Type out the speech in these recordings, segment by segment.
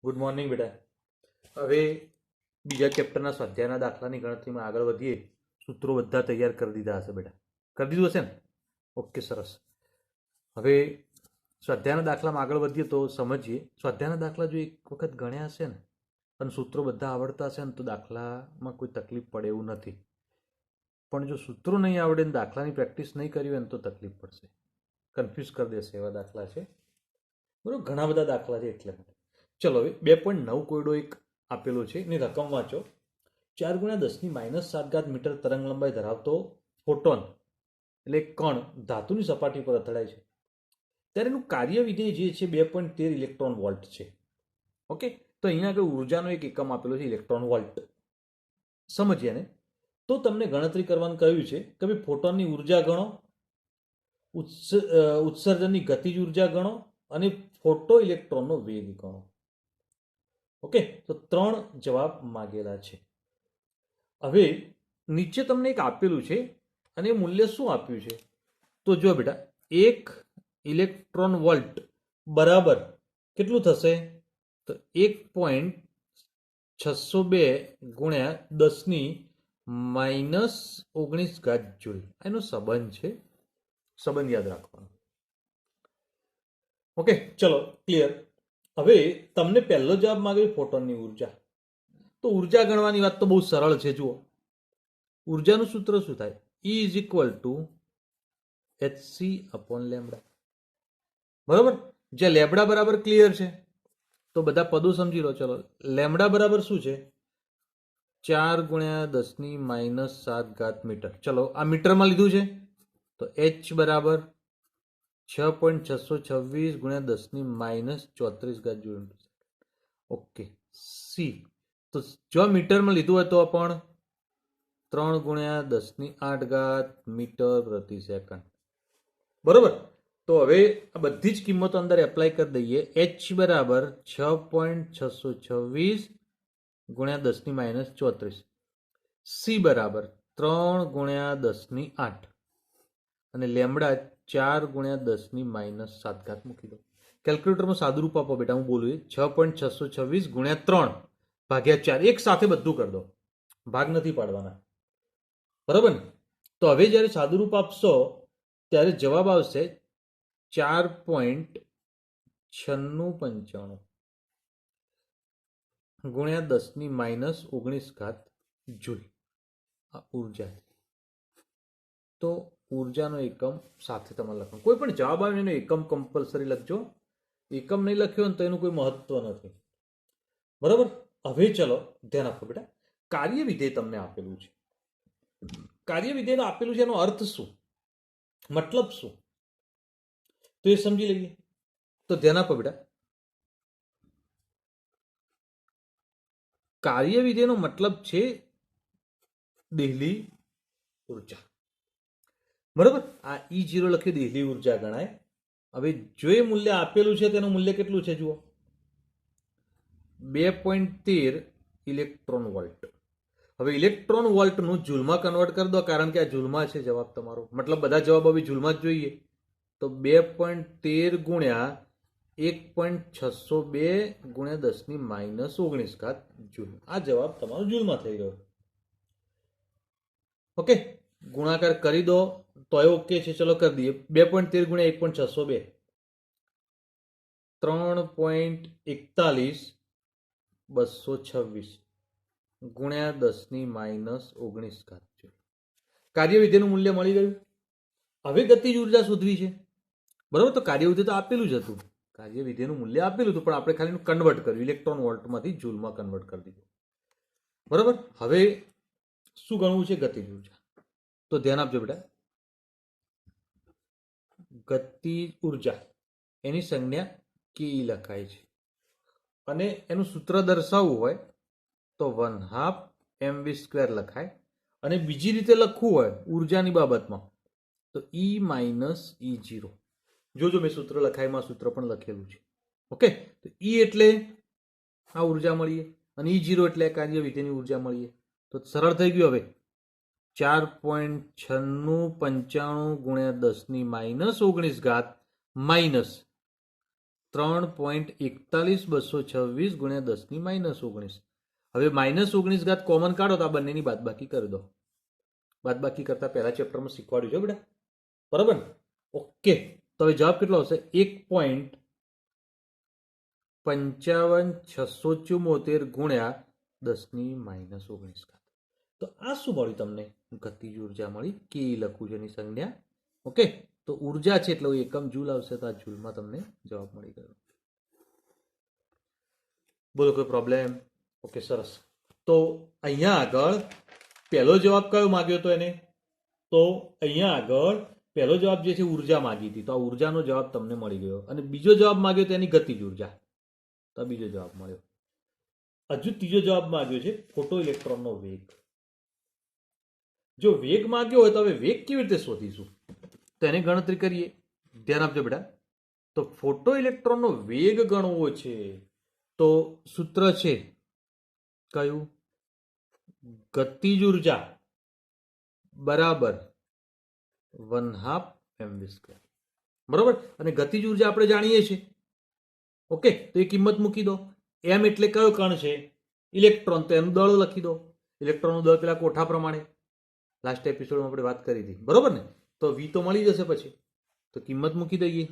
Good morning બેટા। હવે બીજા ચેપ્ટરના સ્વાધ્યાયના દાખલાની ગણતરીમાં આગળ વધીએ। સૂત્રો બધા તૈયાર કરી દીધા હશે બેટા, કરી દીધું હશે ને? ઓકે, સરસ। હવે સ્વાધ્યાયના દાખલામાં આગળ વધીએ તો સમજીએ। સ્વાધ્યાયના દાખલા જો એક વખત ગણ્યા હશે ને અને સૂત્રો બધા આવડતા હશે ને તો દાખલામાં કોઈ તકલીફ પડે એવું નથી। પણ જો સૂત્રો નહીં આવડે ને દાખલાની પ્રેક્ટિસ નહીં કરી હોય ને તો તકલીફ પડશે, કન્ફ્યુઝ કરી દેશે એવા દાખલા છે, બરાબર? ઘણા બધા દાખલા છે એટલે ચલો હવે 2.9 કોયડો એક આપેલો છે, એની રકમ વાંચો। 4×10⁻7 મીટર તરંગ લંબાઈ ધરાવતો ફોટોન એટલે કણ ધાતુની સપાટી પર અથડાય છે ત્યારે એનું કાર્ય વિધેય જે છે 2.13 ઇલેક્ટ્રોન વોલ્ટ છે। ઓકે, તો અહીંયા આગળ ઉર્જાનો એક એકમ આપેલો છે ઇલેક્ટ્રોન વોલ્ટ, સમજીએ ને? તો તમને ગણતરી કરવાનું કહ્યું છે કે ભાઈ ફોટોનની ઉર્જા ગણો, ઉત્સર્જનની ગતિજ ઉર્જા ગણો અને ફોટો ઇલેક્ટ્રોનનો વેગ ગણો। ઓકે, તો 3 જવાબ માગેલા છે। હવે નીચે તમને એક આપેલું છે અને મૂલ્ય શું આપ્યું છે તો જો બેટા 1 ઇલેક્ટ્રોન વોલ્ટ બરાબર કેટલું થશે તો 1.602 ગુણ્યા 10⁻−19 જૂલ। એનો સંબંધ છે, સંબંધ યાદ રાખવાનો। ઓકે, ચલો ક્લિયર। હવે તમને પહેલો જવાબ માંગ્યો ફોટોનની ઉર્જા, તો ઉર્જા ગણવાની વાત તો બહુ સરળ છે। જુઓ, ઉર્જાનું સૂત્ર શું થાય? E = hc/λ, બરાબર? જે લેમડા બરાબર ક્લિયર છે તો બધા પદો સમજી લો। ચલો, લેમડા બરાબર શું છે? 4×10⁻7 મીટર। ચલો, આ મીટરમાં લીધું છે તો h બરાબર 6.626 × 10⁻34 જૂલ। ઓકે, સી તો જો મીટરમાં લીધું હોય તો પણ 3×10⁸ મીટર પ્રતિ સેકન્ડ, બરોબર? તો હવે આ બધી જ કિંમતો અંદર એપ્લાય કરી દઈએ। h બરાબર 6.626 × 10⁻34, સી બરાબર 3×10⁸ અને લેમડા 4×10⁻7 મૂકી દો। કેલ્ક્યુલેટરમાં સાદુરૂપ આપો બેટા, હું બોલું 6.626 × 3/4, એક સાથે બધું કરી દો, ભાગ નથી પાડવાના, બરાબર ને? તો હવે જ્યારે સાદુરૂપ આપશો ત્યારે જવાબ આવશે 4.9695 ગુણ્યા 10⁻19 જૂલ આ ઉર્જા। તો ઉર્જાનો એકમ સાથે તમારે લખવાનું, કોઈ પણ જવાબ આવે એનો એકમ કમ્પલસરી લખજો, એકમ નહીં લખ્યો ને તો એનું કોઈ મહત્વ નથી, બરાબર? હવે ચલો ધ્યાન આપો બેટા, કાર્ય વિધેય તમને આપેલું છે। કાર્ય વિધેય આપેલું છે, એનો અર્થ શું, મતલબ શું, તો એ સમજી લઈએ। તો ધ્યાન આપો બેટા, કાર્ય વિધેયનો મતલબ છે દેહલી ઉર્જા, બરાબર? આ E0 લખ્યું દેહલી ઉર્જા ગણાય। હવે જો એ મૂલ્ય આપેલું છે તેનું મૂલ્ય કેટલું છે જુઓ, 2.13 ઇલેક્ટ્રોન વોલ્ટ। હવે ઇલેક્ટ્રોન વોલ્ટનું જૂલમાં કન્વર્ટ કરી દો, કારણ કે આ જૂલમાં છે જવાબ તમારો, મતલબ બધા જવાબ હવે જૂલમાં જ જોઈએ। તો 2.13 ગુણ્યા 1.602 ગુણ્યા 10⁻19 જૂલ, આ જવાબ તમારો જૂલમાં થઈ ગયો। ઓકે, ગુણાકાર કરી દો તો એ ઓકે છે, ચલો કરી દઈએ। 2.13 ગુણ્યા 1.602 3.41 ગુણ્યા 10⁻19 જૂલ, કાર્ય વિધેયનું મૂલ્ય મળી ગયું। હવે ગતિજ ઉર્જા શોધવી છે, બરાબર? તો કાર્ય વિધેય તો આપેલું જ હતું, કાર્ય વિધેયનું મૂલ્ય આપેલું હતું, પણ આપણે ખાલી કન્વર્ટ કર્યું, ઇલેક્ટ્રોન વોલ્ટમાંથી જૂલમાં કન્વર્ટ કરી દીધું, બરાબર? હવે શું ગણવું છે? ગતિજ ઉર્જા। તો ધ્યાન આપજો બેટા, ગતિજ ઉર્જા એની સંજ્ઞા કે લખાય છે અને એનું સૂત્ર દર્શાવવું હોય તો 1/2 mv² લખાય, અને બીજી રીતે લખવું હોય ઉર્જાની બાબતમાં તો E - E0। જોજો મેં સૂત્ર લખાયમાં સૂત્ર પણ લખેલું છે। ઓકે, તો E એટલે આ ઉર્જા મળીએ અને E0 એટલે કાર્ય વિધેયની ઉર્જા મળીએ, તો સરળ થઈ ગયું। હવે 4.9695 ગુણ્યા 10⁻19 3.41226 ગુણ્યા 10⁻19. હવે -19 કોમન કાઢો તો આ બંનેની બાદબાકી કરી દો. બાદબાકી કરતા પહેલા ચેપ્ટરમાં શીખવાડ્યું છે બેટા, બરાબર ને? ઓકે, તો હવે જવાબ કેટલો આવશે? 1.55,674 ગુણ્યા 10⁻19. તો આ શું મળ્યું તમને? ગતિજ ઉર્જા મળી. કે લખું છું એની સંજ્ઞા. ઓકે, તો ઉર્જા છે એટલે એકમ જૂલ આવશે, તો આ જૂલમાં તમને જવાબ મળી ગયો. બોલો કોઈ પ્રોબ્લેમ? ઓકે, સરસ. તો અહીંયા આગળ પહેલો જવાબ કયો માંગ્યો હતો એને? તો અહીંયા આગળ પહેલો જવાબ જે છે ઉર્જા માંગી હતી, તો આ ઉર્જાનો જવાબ તમને મળી ગયો. અને બીજો જવાબ માંગ્યો તો એની ગતિજ ઉર્જા, તો આ બીજો જવાબ મળ્યો. હજુ ત્રીજો જવાબ માંગ્યો છે ફોટો ઇલેક્ટ્રોનનો વેગ. જો વેગ માંગ્યો હોય તો હવે વેગ કેવી રીતે શોધીશું? તો એની ગણતરી કરીએ. ધ્યાન આપજો બેટા. તો ફોટો ઇલેક્ટ્રોનનો વેગ ગણવો છે તો સૂત્ર છે કયું? ગતિજ ઉર્જા બરાબર 1/2 mv². બરોબર? અને ગતિજ ઉર્જા આપણે જાણીએ છીએ. ઓકે, તો એ કિંમત મૂકી દો. એમ એટલે કયો કણ છે? ઇલેક્ટ્રોન, તો એનું દળ લખી દો. ઇલેક્ટ્રોનનું દળ પેલા કોઠા પ્રમાણે લાસ્ટ એપિસોડમાં આપણે વાત કરી હતી, બરોબર ને? તો વી તો મળી જશે. પછી તો કિંમત મૂકી દઈએ.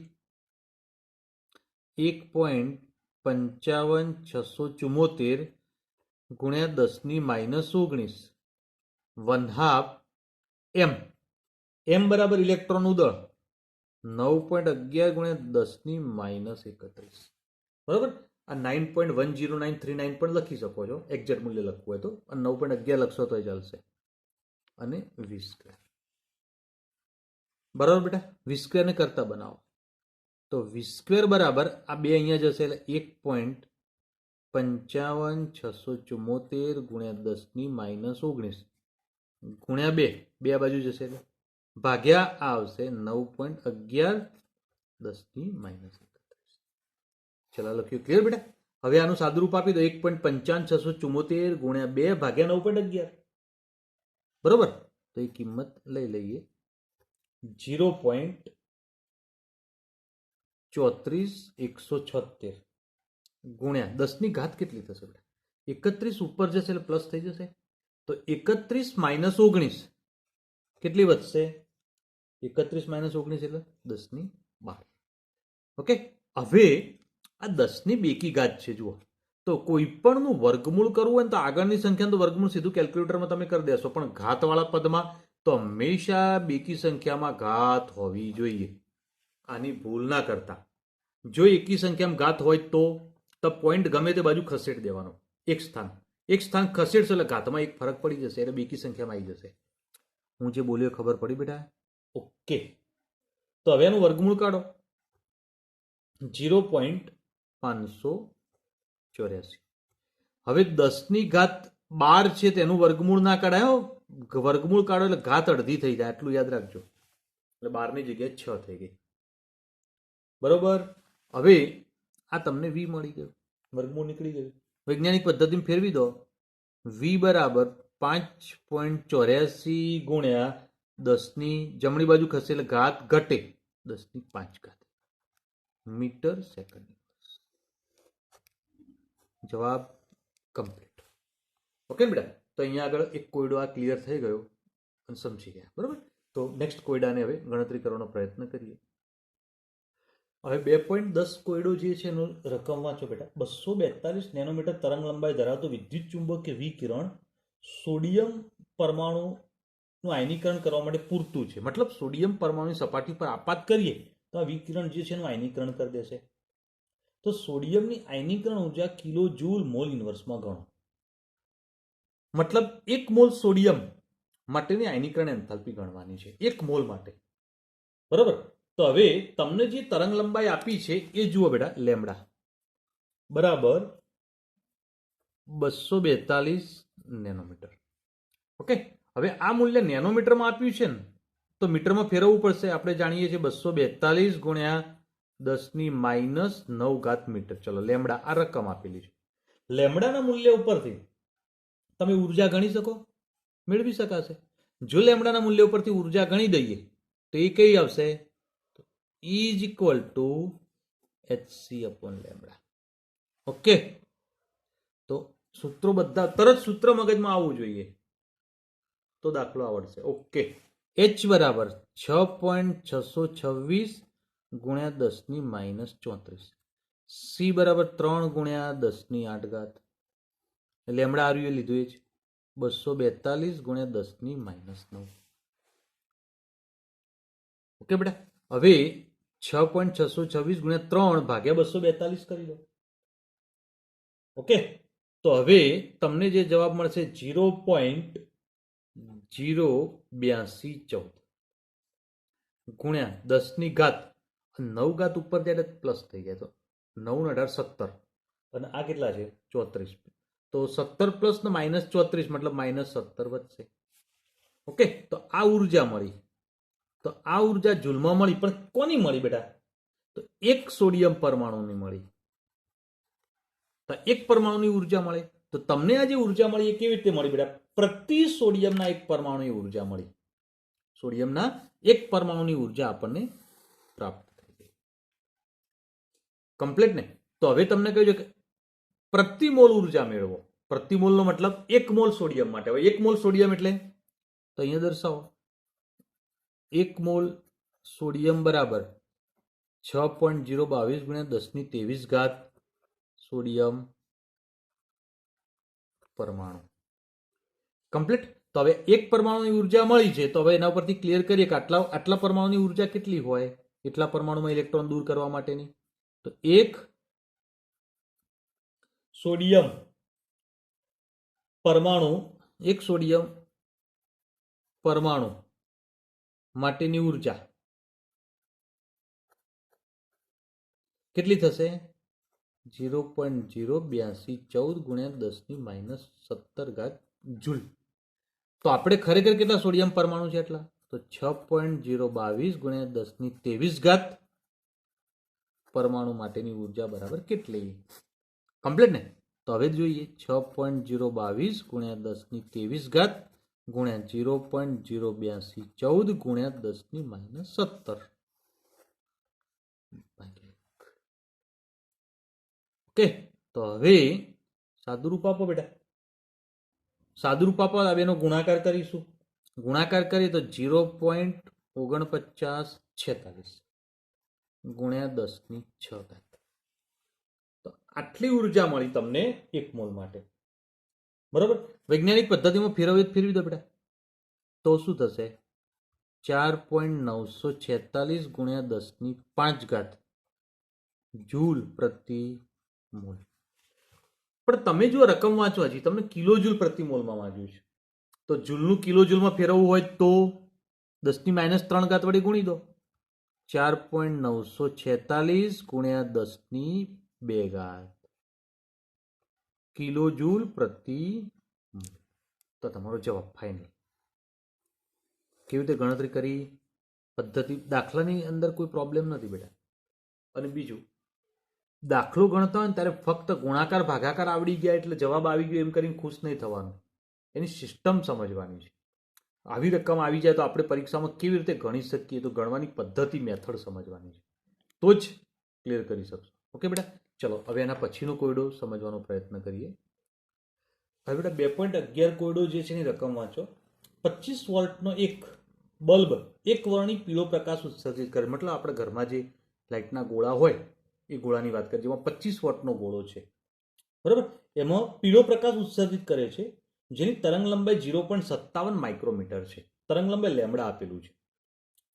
1.55,674 ગુણ્યા 10⁻19 1/2 m. m બરાબર ઇલેક્ટ્રોનનું દળ 9.11 ગુણ્યા 10⁻31. બરાબર? આ 9.10939 પણ લખી શકો છો, એક્ઝેક્ટ મૂલ્ય લખવું હોય તો. અને 9.11 લખશો તો ચાલશે. અને v². બરાબર બેટા? v² ને કરતા બનાવો તો v² બરાબર આ બે અહીંયા જશે એટલે 1.55,674 ગુણ્યા 10⁻19 ગુણ્યા 2, બે બાજુ જશે એટલે ભાગ્યા આ આવશે 9.11 10⁻31. ચલો લખ્યું. ક્લિયર બેટા? હવે આનું સાદુરૂપ આપી દો. 1.55,674 ગુણ્યા 2 ભાગ્યા 9.11. બરોબર? તો એ કિંમત લઈ લઈએ 0.34176 ગુણ્યા 10 ની ઘાત કેટલી થશે બેટા? 31 ઉપર જશે એટલે પ્લસ થઈ જશે. તો 31 - 19 કેટલી વધશે? 31 - 19 એટલે 10⁻12. ઓકે, હવે આ 10 ની બેકી ઘાત છે. જુઓ, તો કોઈ પણનું વર્ગમૂળ કરવું હોય તો આગળની સંખ્યાનું વર્ગમૂળ સીધું કેલ્ક્યુલેટરમાં તમે કરી દેશો, પણ ઘાતવાળા પદમાં તો હંમેશા બેકી સંખ્યામાં ઘાત હોવી જોઈએ. આની ભૂલ ના કરતા. જો એકી સંખ્યામાં ઘાત હોય તો પોઈન્ટ ગમે તે બાજુ ખસેડી દેવાનો. એક સ્થાન ખસેડશો એટલે ઘાતમાં એક ફરક પડી જશે, એટલે બેકી સંખ્યામાં આવી જશે. હું જે બોલ્યો ખબર પડી બેટા? ઓકે, તો હવે એનું વર્ગમૂળ કાઢો. 0.584. હવે 10 ની ઘાત 12 છે તેનું વર્ગમૂળ ના કઢાયો. વર્ગમૂળ કાઢો એટલે ઘાત અડધી થઈ જાય, આટલું યાદ રાખજો. એટલે 12 ની જગ્યાએ 6 થઈ ગઈ. બરોબર? હવે આ તમને વી મળી ગયું, વર્ગમૂળ નીકળી ગયું. વૈજ્ઞાનિક પદ્ધતિમાં ફેરવી દો. વી બરાબર 5.84 ગુણ્યા 10 ની જમણી બાજુ ખસે એટલે ઘાત ઘટે 10⁵ મીટર સેકન્ડ. જવાબ કમ્પ્લીટ. ઓકે બેટા? તો અહીંયા આગળ એક કોયડો આ ક્લિયર થઈ ગયો અને સમજી ગયા. બરાબર? તો નેક્સ્ટ કોયડાને હવે ગણતરી કરવાનો પ્રયત્ન કરીએ. હવે 2.10 કોયડો જે છે એનું રકમ વાંચો બેટા. 242 નેનોમીટર તરંગ લંબાઈ ધરાવતો વિદ્યુત ચુંબકીય વિકિરણ સોડિયમ પરમાણુનું આયનીકરણ કરવા માટે પૂરતું છે. મતલબ સોડિયમ પરમાણુની સપાટી પર આપાત કરીએ તો આ વિકિરણ જે છે એનું આયનીકરણ કરી દેશે. તો સોડિયમની આયનીકરણ ઉર્જા કિલો જૂલ મોલ ઇન્વર્સમાં ગણો. મતલબ 1 મોલ સોડિયમ માટેની આયનીકરણ એન્થાલ્પી ગણવાની છે, 1 મોલ માટે. બરાબર? તો હવે તમને જે તરંગ લંબાઈ આપી છે એ જુઓ બેટા. લેમ્ડા બરાબર 242 નેનોમીટર. ઓકે, હવે આ મૂલ્ય નેનોમીટરમાં આપ્યું છે ને, તો મીટરમાં ફેરવવું પડશે. આપણે જાણીએ છીએ 242 ગુણ્યા 10⁻9 મીટર. ચલો, લેમ્ડા આ રકમ આપેલી છે. લેમ્ડાના મૂલ્ય ઉપરથી તમે ઉર્જા ગણી શકો, મેળવી શકાશે. જો લેમ્ડાના મૂલ્ય ઉપરથી ઉર્જા ગણી દઈએ તો એ કઈ આવશે? Is equal two hc/λ. Okay, તો સૂત્રો બધા તરત સૂત્ર મગજમાં આવવું જોઈએ તો દાખલો આવડશે. ઓકે, h બરાબર 6.626 ગુણ્યા 10⁻34, c બરાબર 3 ગુણ્યા 10⁸. લેમડા આવ્યું એ લીધું એ જ 242 ગુણ્યા 10⁻9. ઓકે બેટા, હવે 6.626 ગુણ્યા 3 ભાગ્યા 242 કરી દો. ઓકે, તો હવે તમને જે જવાબ મળશે 0.08214 ગુણ્યા 10⁻, 9 ઘાત ઉપર ત્યારે પ્લસ થઈ જાય તો 9 × 18 17, અને આ કેટલા છે 34, તો 17 પ્લસ ને -34 મતલબ -17 વધશે. ઓકે, તો આ ઉર્જા મળી. તો આ ઉર્જા જૂલમાં મળી, પણ કોની મળી બેટા? તો એક સોડિયમ પરમાણુની મળી. તો એક પરમાણુની ઉર્જા મળે. તો તમને આ જે ઉર્જા મળી એ કેવી રીતે મળી બેટા? પ્રતિ સોડિયમના એક પરમાણુની ઉર્જા મળી. સોડિયમના એક પરમાણુની ઉર્જા આપણને પ્રાપ્ત થઈ ગઈ. કમ્પ્લીટ ને? તો હવે તમને કહ્યું છે કે પ્રતિ મોલ ઉર્જા મેળવો. પ્રતિ મોલનો મતલબ 1 મોલ સોડિયમ માટે. હવે 1 મોલ સોડિયમ એટલે તો અહીંયા દર્શાવો. 1 મોલ સોડિયમ બરાબર 6.022 ગુણ્યા 10⁻23 સોડિયમ પરમાણુ. કમ્પ્લીટ. તો હવે એક પરમાણુની ઉર્જા મળી છે, તો હવે એના પરથી ક્લિયર કરીએ કે આટલા પરમાણુની ઉર્જા કેટલી હોય એટલા પરમાણુમાં ઇલેક્ટ્રોન દૂર કરવા માટેની. તો એક સોડિયમ પરમાણુ માટેની ઉર્જા કેટલી થશે? 0.08214 ગુણ્યા 10⁻17 જૂલ. તો આપણે ખરેખર કેટલા સોડિયમ પરમાણુ છે એટલા? તો 6.022 ગુણ્યા 10⁻23 પરમાણુ માટેની ઉર્જા બરાબર કેટલી? કમ્પ્લીટ ને? તો હવે જોઈએ 6.022 ગુણ્યા 10⁻23 ગુણ્યા 0.08214 ગુણ્યા 10⁻17. ઓકે, તો હવે સાદુરૂપ આપો બેટા. સાદુરૂપ આપો, હવે એનો ગુણાકાર કરીશું. ગુણાકાર કરીએ તો 0.4946 ગુણ્યા 10⁶. તો આટલી ઉર્જા મળી તમને 1 મોલ માટે. બરોબર? વૈજ્ઞાનિક પદ્ધતિમાં ફેરવી દો બેટા. તો શું થશે? 4.946 ગુણ્યા 10⁵ જૂલ પ્રતિ મોલ. પણ તમે જો રકમ વાંચો, હજી તમને કિલો જૂલ પ્રતિ મોલમાં વાંચ્યું છે, તો જૂલનું કિલો જૂલમાં ફેરવવું હોય તો 10⁻³ વડે ગુણી દો. 4.946 ગુણ્યા 10⁵ કિલો જૂલ પ્રતિ મોલ. તો તમારો જવાબ ફાઇનલ. કેવી રીતે ગણતરી કરી? પદ્ધતિ, દાખલાની અંદર કોઈ પ્રોબ્લેમ નથી બેટા. અને બીજું, દાખલો ગણતા હોય ને ત્યારે ફક્ત ગુણાકાર ભાગાકાર આવડી ગયા એટલે જવાબ આવી ગયો એમ કરીને ખુશ નહીં થવાનું. એની સિસ્ટમ સમજવાની છે. આવી રકમ આવી જાય તો આપણે પરીક્ષામાં કેવી રીતે ગણી શકીએ, તો ગણવાની પદ્ધતિ, મેથડ સમજવાની છે, તો જ ક્લિયર કરી શકશો. ઓકે બેટા, ચલો હવે એના પછીનો કોયડો સમજવાનો પ્રયત્ન કરીએ. હવે બેટા 2.11 કોયડો જે છે એની રકમ વાંચો. 25 વોલ્ટનો એક બલ્બ એક વર્ણી પીળો પ્રકાશ ઉત્સર્જિત કરે. મતલબ આપણે ઘરમાં જે લાઇટના ગોળા હોય એ ગોળાની વાત કરીએ, જેમાં 25 વોટનો ગોળો છે, બરાબર? એમાં પીળો પ્રકાશ ઉત્સર્જિત કરે છે, જેની તરંગ લંબાઈ 0.57 માઇક્રોમીટર છે. તરંગ લંબાઈ લેમડા આપેલું છે,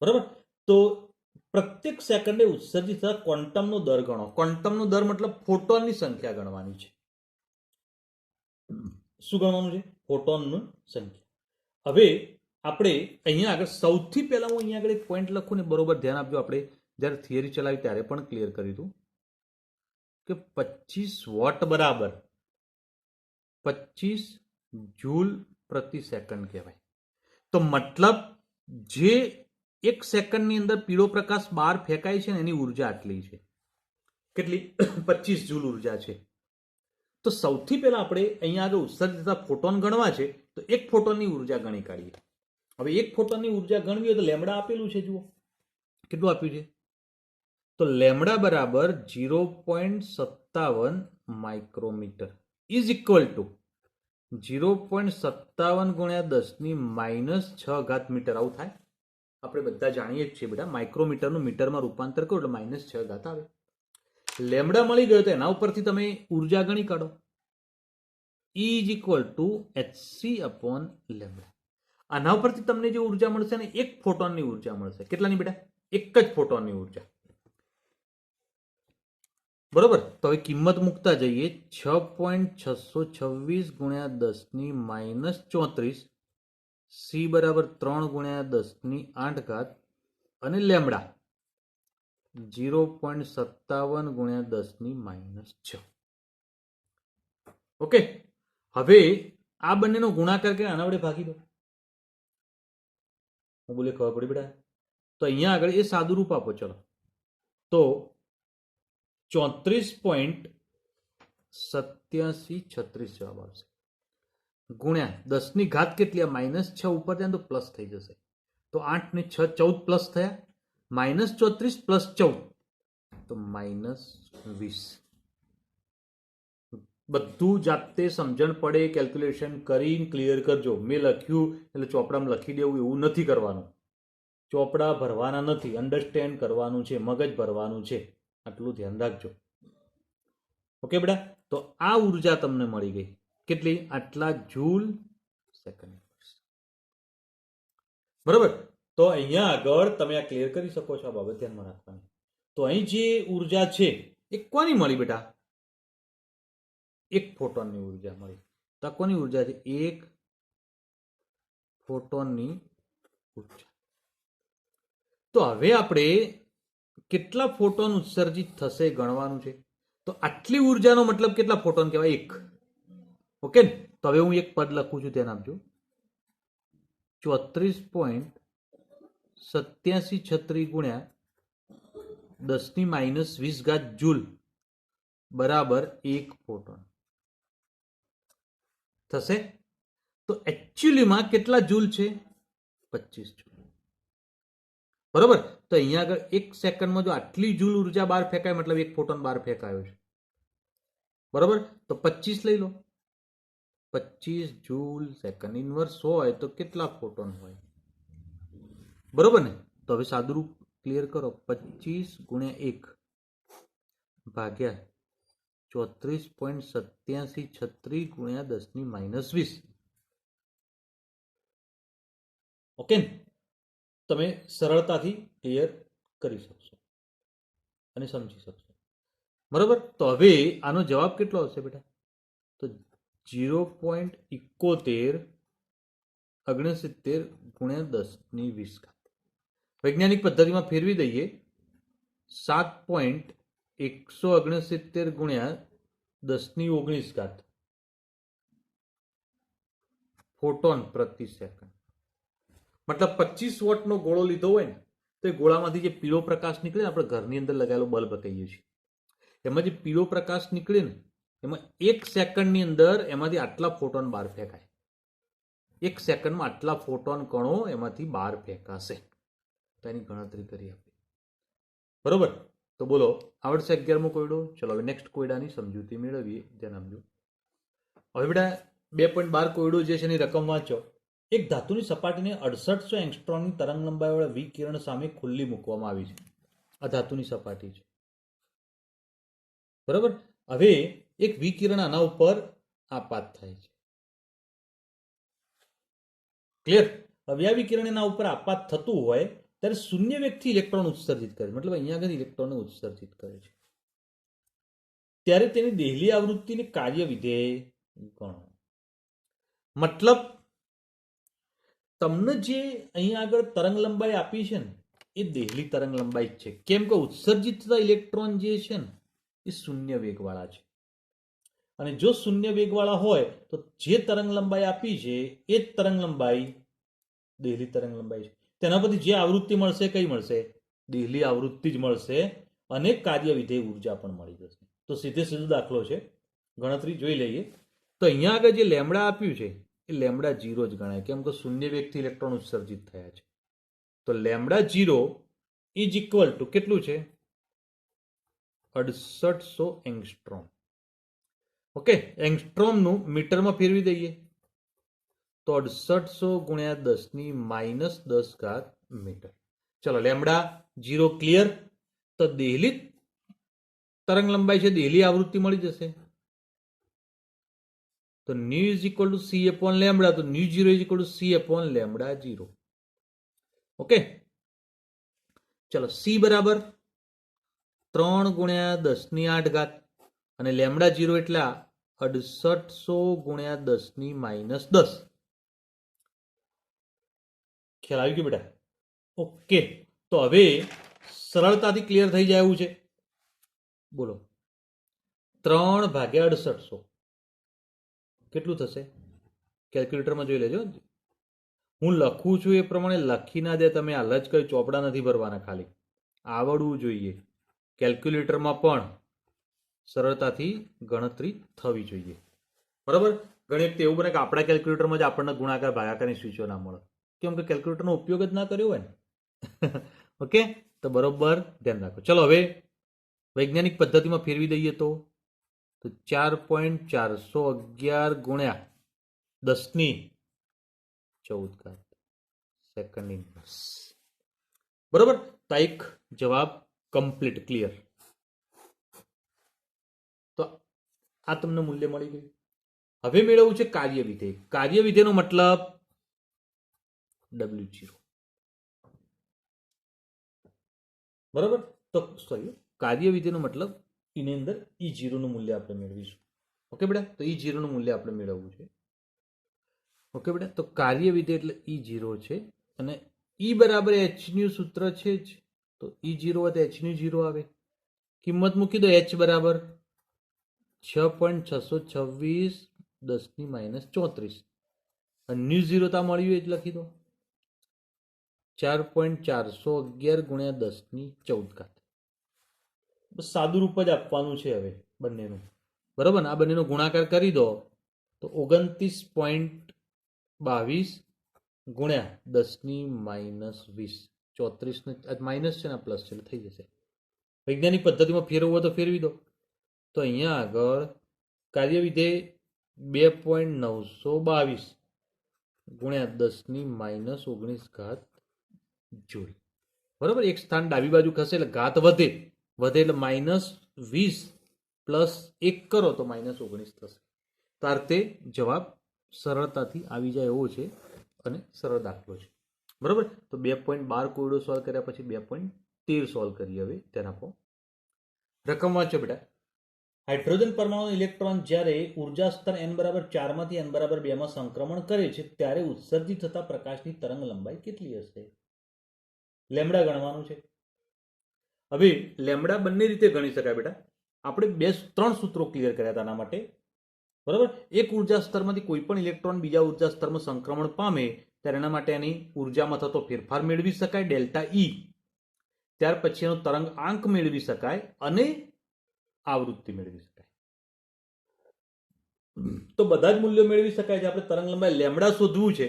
બરાબર? તો પ્રત્યેક સેકન્ડે ઉત્સર્જિત થતા ક્વોન્ટમનો દર ગણો. ક્વોન્ટમનો દર મતલબ ફોટોનની સંખ્યા ગણવાની છે. શું ગણવાનું છે? ફોટોનની સંખ્યા. હવે આપણે અહીંયા આગળ સૌથી પહેલા હું અહીંયા આગળ એક પોઈન્ટ લખું ને, બરોબર ધ્યાન આપજો. આપણે જ્યારે થિયરી ચલાવી ત્યારે પણ ક્લિયર કર્યું હતું કે 25 વોટ બરાબર 25 જૂલ પ્રતિ સેકન્ડ કહેવાય. તો મતલબ જે એક સેકન્ડની અંદર પીળો પ્રકાશ બહાર ફેંકાય છે ને એની ઉર્જા આટલી છે. કેટલી? 25 જૂલ ઉર્જા છે. તો સૌથી પહેલા આપણે અહીંયા આગળ ઉત્સર્જિત થતા ફોટોન ગણવા છે, તો એક ફોટોનની ઉર્જા ગણી કાઢીએ. હવે એક ફોટોનની ઉર્જા ગણવી હોય તો લેમડા આપેલું છે, જુઓ કેટલું આપ્યું છે. તો લેમડા બરાબર 0.57 માઇક્રોમીટર ઇઝ ઇક્વલ ટુ 0.57 ગુણ્યા 10⁻6 મીટર. આવું થાય. આપણે બધા જાણીએ જ છીએ બેટા, માઇક્રોમીટરનું મીટરમાં રૂપાંતર કરો એટલે -6 આવે. લેમડા મળી ગયો તો એના ઉપરથી તમે ઉર્જા ગણી કાઢો. E is equal two hc upon lambda. આના ઉપરથી તમને જે ઉર્જા મળશે ને, એક ફોટોનની ઉર્જા મળશે. કેટલાની બેટા? એક જ ફોટોનની ઉર્જા. બરોબર. તો હવે કિંમત મૂકતા જઈએ. 6.626 ગુણ્યા 10⁻34, સી બરાબર 3 ગુણ્યા 10⁸ અને લેમડા 0.57 ગુણ્યા 10⁻6. ઓકે. હવે આ બંનેનો ગુણાકાર કે આના વડે ભાગી દો. હું બોલે ખબર પડી બેટા? તો અહીંયા આગળ એ સાદું રૂપ આપો. ચલો, તો 34.8736 જવાબ આવશે. ગુણ્યા 10ની ઘાત કેટલી? -6 ઉપર જાય તો પ્લસ થઈ જશે. તો 8 ને 6 14 પ્લસ થયા. -34 પ્લસ 14 તો -20. બધું જાતે સમજણ પડે કેલ્ક્યુલેશન કરીને ક્લિયર કરજો. મેં લખ્યું એટલે ચોપડામાં લખી દેવું એવું નથી કરવાનું. ચોપડા ભરવાના નથી, અન્ડરસ્ટેન્ડ કરવાનું છે, મગજ ભરવાનું છે. આટલું ધ્યાન રાખજો. ઓકે બેટા? તો આ ઉર્જા તમને મળી ગઈ. કેટલી? આટલા જૂલ સેકન્ડ. બરોબર. તો અહીંયા આગળ તમે આ ક્લિયર કરી શકો છો. આ બાબત ધ્યાનમાં રાખવાની. તો અહીં જે ઉર્જા છે એ કોની મળી બેટા? એક ફોટોનની ઉર્જા મળી. તો આ કોની ઉર્જા છે? એક ફોટોનની ઉર્જા. તો હવે આપણે કેટલા ફોટોન ઉત્સર્જિત થશે ગણવાનું છે. તો આટલી ઉર્જાનો મતલબ કેટલા ફોટોન કહેવાય? એક. ઓકે. તો હવે હું એક પદ લખું છું, ધ્યાન આપજો. 34.8736 ગુણ્યા 10⁻20 જૂલ બરાબર એક ફોટોન થશે. તો એકચ્યુઅલીમાં કેટલા જૂલ છે? 25 જૂલ. બરોબર. તો અહીંયા આગળ એક સેકન્ડમાં જો આટલી જૂલ ઉર્જા બહાર ફેંકાય, મતલબ એક ફોટોન બહાર ફેંકાયો છે. બરોબર. તો 25 લઈ લો. 25 જૂલ સેકન્ડ ઇનવર્સ હોય તો કેટલા ફોટોન હોય? બરોબર ને? તો હવે સાદું રૂપ ક્લિયર કરો. 25 ગુણ્યા 1 ભાગ્યા 34.8736 ગુણ્યા 10⁻20. ઓકે. તમે સરળતાથી ક્લિયર કરી શકશો અને સમજી શકશો. બરોબર. તો હવે આનો જવાબ કેટલો આવશે બેટા? તો 0.7169 ગુણ્યા 10⁻20. વૈજ્ઞાનિક પદ્ધતિમાં ફેરવી દઈએ. 7.169 ગુણ્યા 10⁻19 ફોટોન પ્રતિ સેકન્ડ. મતલબ 25 વોટનો ગોળો લીધો હોય ને, તો એ ગોળામાંથી જે પીળો પ્રકાશ નીકળે, આપણે ઘરની અંદર લગાવેલો બલ્બ કહીએ છીએ, એમાં જે પીળો પ્રકાશ નીકળે ને, એમાં 1 સેકન્ડની અંદર એમાંથી આટલા ફોટોન બહાર ફેંકાય. 1 સેકન્ડમાં આટલા ફોટોન કણો એમાંથી બહાર ફેંકાશે. તો એની ગણતરી કરી આપણે. બરોબર. તો બોલો, આવડશે 11મો કોયડો? ચલો હવે નેક્સ્ટ કોયડાની સમજૂતી મેળવીએ. ધ્યાન આપજો. હવે બેટા 2.12 કોયડો જે છે એની રકમ વાંચો. એક ધાતુની સપાટીને 6800 એંગસ્ટ્રોમની તરંગ લંબાઈવાળા વિકિરણ સામે ખુલ્લી મૂકવામાં આવી છે. આ ધાતુની સપાટી છે. બરાબર. હવે એક વિકિરણ આના ઉપર આપાત થાય છે. ક્લિયર? હવે આ વિકિરણ એના ઉપર આપાત થતું હોય ત્યારે શૂન્ય વેગથી ઇલેક્ટ્રોન ઉત્સર્જિત કરે, મતલબ અહીંયા આગળ ઇલેક્ટ્રોન ઉત્સર્જિત કરે છે. ત્યારે તેની દેહલી આવૃત્તિને કાર્ય વિધેય ગણો. મતલબ તમને જે અહીંયા આગળ તરંગ લંબાઈ આપી છે ને, એ દેહલી તરંગ લંબાઈ છે. કેમ કે ઉત્સર્જિત થતા ઇલેક્ટ્રોન જે છે ને એ શૂન્ય વેગવાળા છે. અને જો શૂન્ય વેગવાળા હોય તો જે તરંગ લંબાઈ આપી છે એ જ તરંગ લંબાઈ દેહલી તરંગ લંબાઈ છે. તેના પરથી જે આવૃત્તિ મળશે કઈ મળશે? દેહલી આવૃત્તિ જ મળશે. અને કાર્ય વિધેય ઉર્જા પણ મળી જશે. તો સીધે સીધો દાખલો છે, ગણતરી જોઈ લઈએ. તો અહીંયા આગળ જે લેમડા આપ્યું છે એ લેમડા 0 જ ગણાય, કેમ કે શૂન્ય વેગથી ઇલેક્ટ્રોન ઉત્સર્જિત થયા છે. તો લેમડા 0 ઇઝ ઇક્વલ ટુ કેટલું છે? 6800 એંગસ્ટ્રોમ. ઓકે, એંગસ્ટ્રોમનું મીટરમાં ફેરવી દઈએ તો 6800 ગુણ્યા 10⁻10 મીટર. ચલો લેમડા 0 ક્લિયર. તો દેહલી તરંગ લંબાઈ છે, દેહલી આવૃત્તિ મળી જશે. તો nu is equal to c upon lambda, તો nu 0 is equal to c upon lambda 0. Okay, ચલો સી બરાબર 3 ગુણ્યા 10⁸ અને લેમડા 0 એટલા 6800 ગુણ્યા 10⁻10. ખ્યાલ આવી ગયો બેટા? ઓકે, તો હવે સરળતાથી ક્લિયર થઈ જાય એવું છે. બોલો 3 ભાગ્યા 6800 કેટલું થશે? કેલ્ક્યુલેટરમાં જોઈ લેજો. હું લખું છું એ પ્રમાણે લખી ના દે તમે, હાલ જ કઈ ચોપડા નથી ભરવાના, ખાલી આવડવું જોઈએ. કેલ્ક્યુલેટરમાં પણ સરળતાથી ગણતરી થવી જોઈએ. બરાબર? ઘણી વખત એવું બને કે આપણા કેલ્ક્યુલેટરમાં જ આપણને ગુણાકાર ભાગાકારની સ્વીચો ના મળે, કેમ કે કેલ્ક્યુલેટરનો ઉપયોગ જ ના કર્યો હોય ને. ઓકે, તો બરોબર ધ્યાન રાખો. ચલો હવે વૈજ્ઞાનિક પદ્ધતિમાં ફેરવી દઈએ તો 4.411 ગુણ્યા 10⁻14 સેકન્ડ ઇન્વર્સ. બરોબર? તો એક જવાબ કમ્પ્લીટ ક્લિયર. તો આ તમને મૂલ્ય મળી ગયું. હવે મેળવવું છે કાર્ય વિધેય. કાર્ય વિધેયનો મતલબ W0. બરાબર? તો સોરી, કાર્ય વિધેયનો મતલબ એની અંદર E0 નું મૂલ્ય આપણે મેળવીશું. ઓકે બેટા? તો E0 નું મૂલ્ય આપણે મેળવવું છે. ઓકે બેટા? તો કાર્ય વિધેય એટલે E0 છે અને E બરાબર h નું સૂત્ર છે જ, તો E0 હોય તો h નું 0 આવે. કિંમત મૂકી દો, h બરાબર 6.626 10⁻34 અને ન્યુ 0 તા મળ્યું એ જ લખી દો 4.411 ગુણ્યા 10⁻14. બસ સાદું રૂપ જ આપવાનું છે હવે બંનેનું. બરાબર ને? આ બંનેનો ગુણાકાર કરી દો તો 29.22 ગુણ્યા 10⁻20. 34 માઇનસ છે ને પ્લસ છે એટલે થઈ જશે. વૈજ્ઞાનિક પદ્ધતિમાં ફેરવવું હોય તો ફેરવી દો. તો અહીંયા આગળ કાર્ય વિધેય 2.922 ગુણ્યા 10⁻19 જોડી. બરાબર? એક સ્થાન ડાબી બાજુ ખસે એટલે ઘાત વધે, વધે એટલે -20 પ્લસ 1 કરો તો -19 થશે. તો આ રીતે જવાબ સરળતાથી આવી જાય એવો છે અને સરળ દાખલો છે. બરાબર? તો 2.12 કોયડો સોલ્વ કર્યા પછી 2.13 સોલ્વ કરીએ હવે તેના પર. રકમ વાંચો બેટા. હાઇડ્રોજન પરમાણુ ઇલેક્ટ્રોન જ્યારે ઉર્જા સ્તર n બરાબર 4 માંથી n બરાબર 2 માં સંક્રમણ કરે છે ત્યારે ઉત્સર્જિત થતા પ્રકાશની તરંગ લંબાઈ કેટલી હશે? લેમડા ગણવાનું છે. હવે લેમડા બંને રીતે ગણી શકાય બેટા. આપણે 3 સૂત્રો ક્લિયર કર્યા હતા આના માટે. બરાબર? એક ઉર્જા સ્તરમાંથી કોઈ પણ ઇલેક્ટ્રોન બીજા ઉર્જા સ્તરમાં સંક્રમણ પામે ત્યારે એના માટે એની ઉર્જામાં થતો ફેરફાર મેળવી શકાય, ડેલ્ટા ઈ. ત્યાર પછી એનો તરંગ આંક મેળવી શકાય અને આવૃત્તિ મેળવી શકાય. તો બધા જ મૂલ્યો મેળવી શકાય છે. આપણે તરંગ લંબાઈ લેમડા શોધવું છે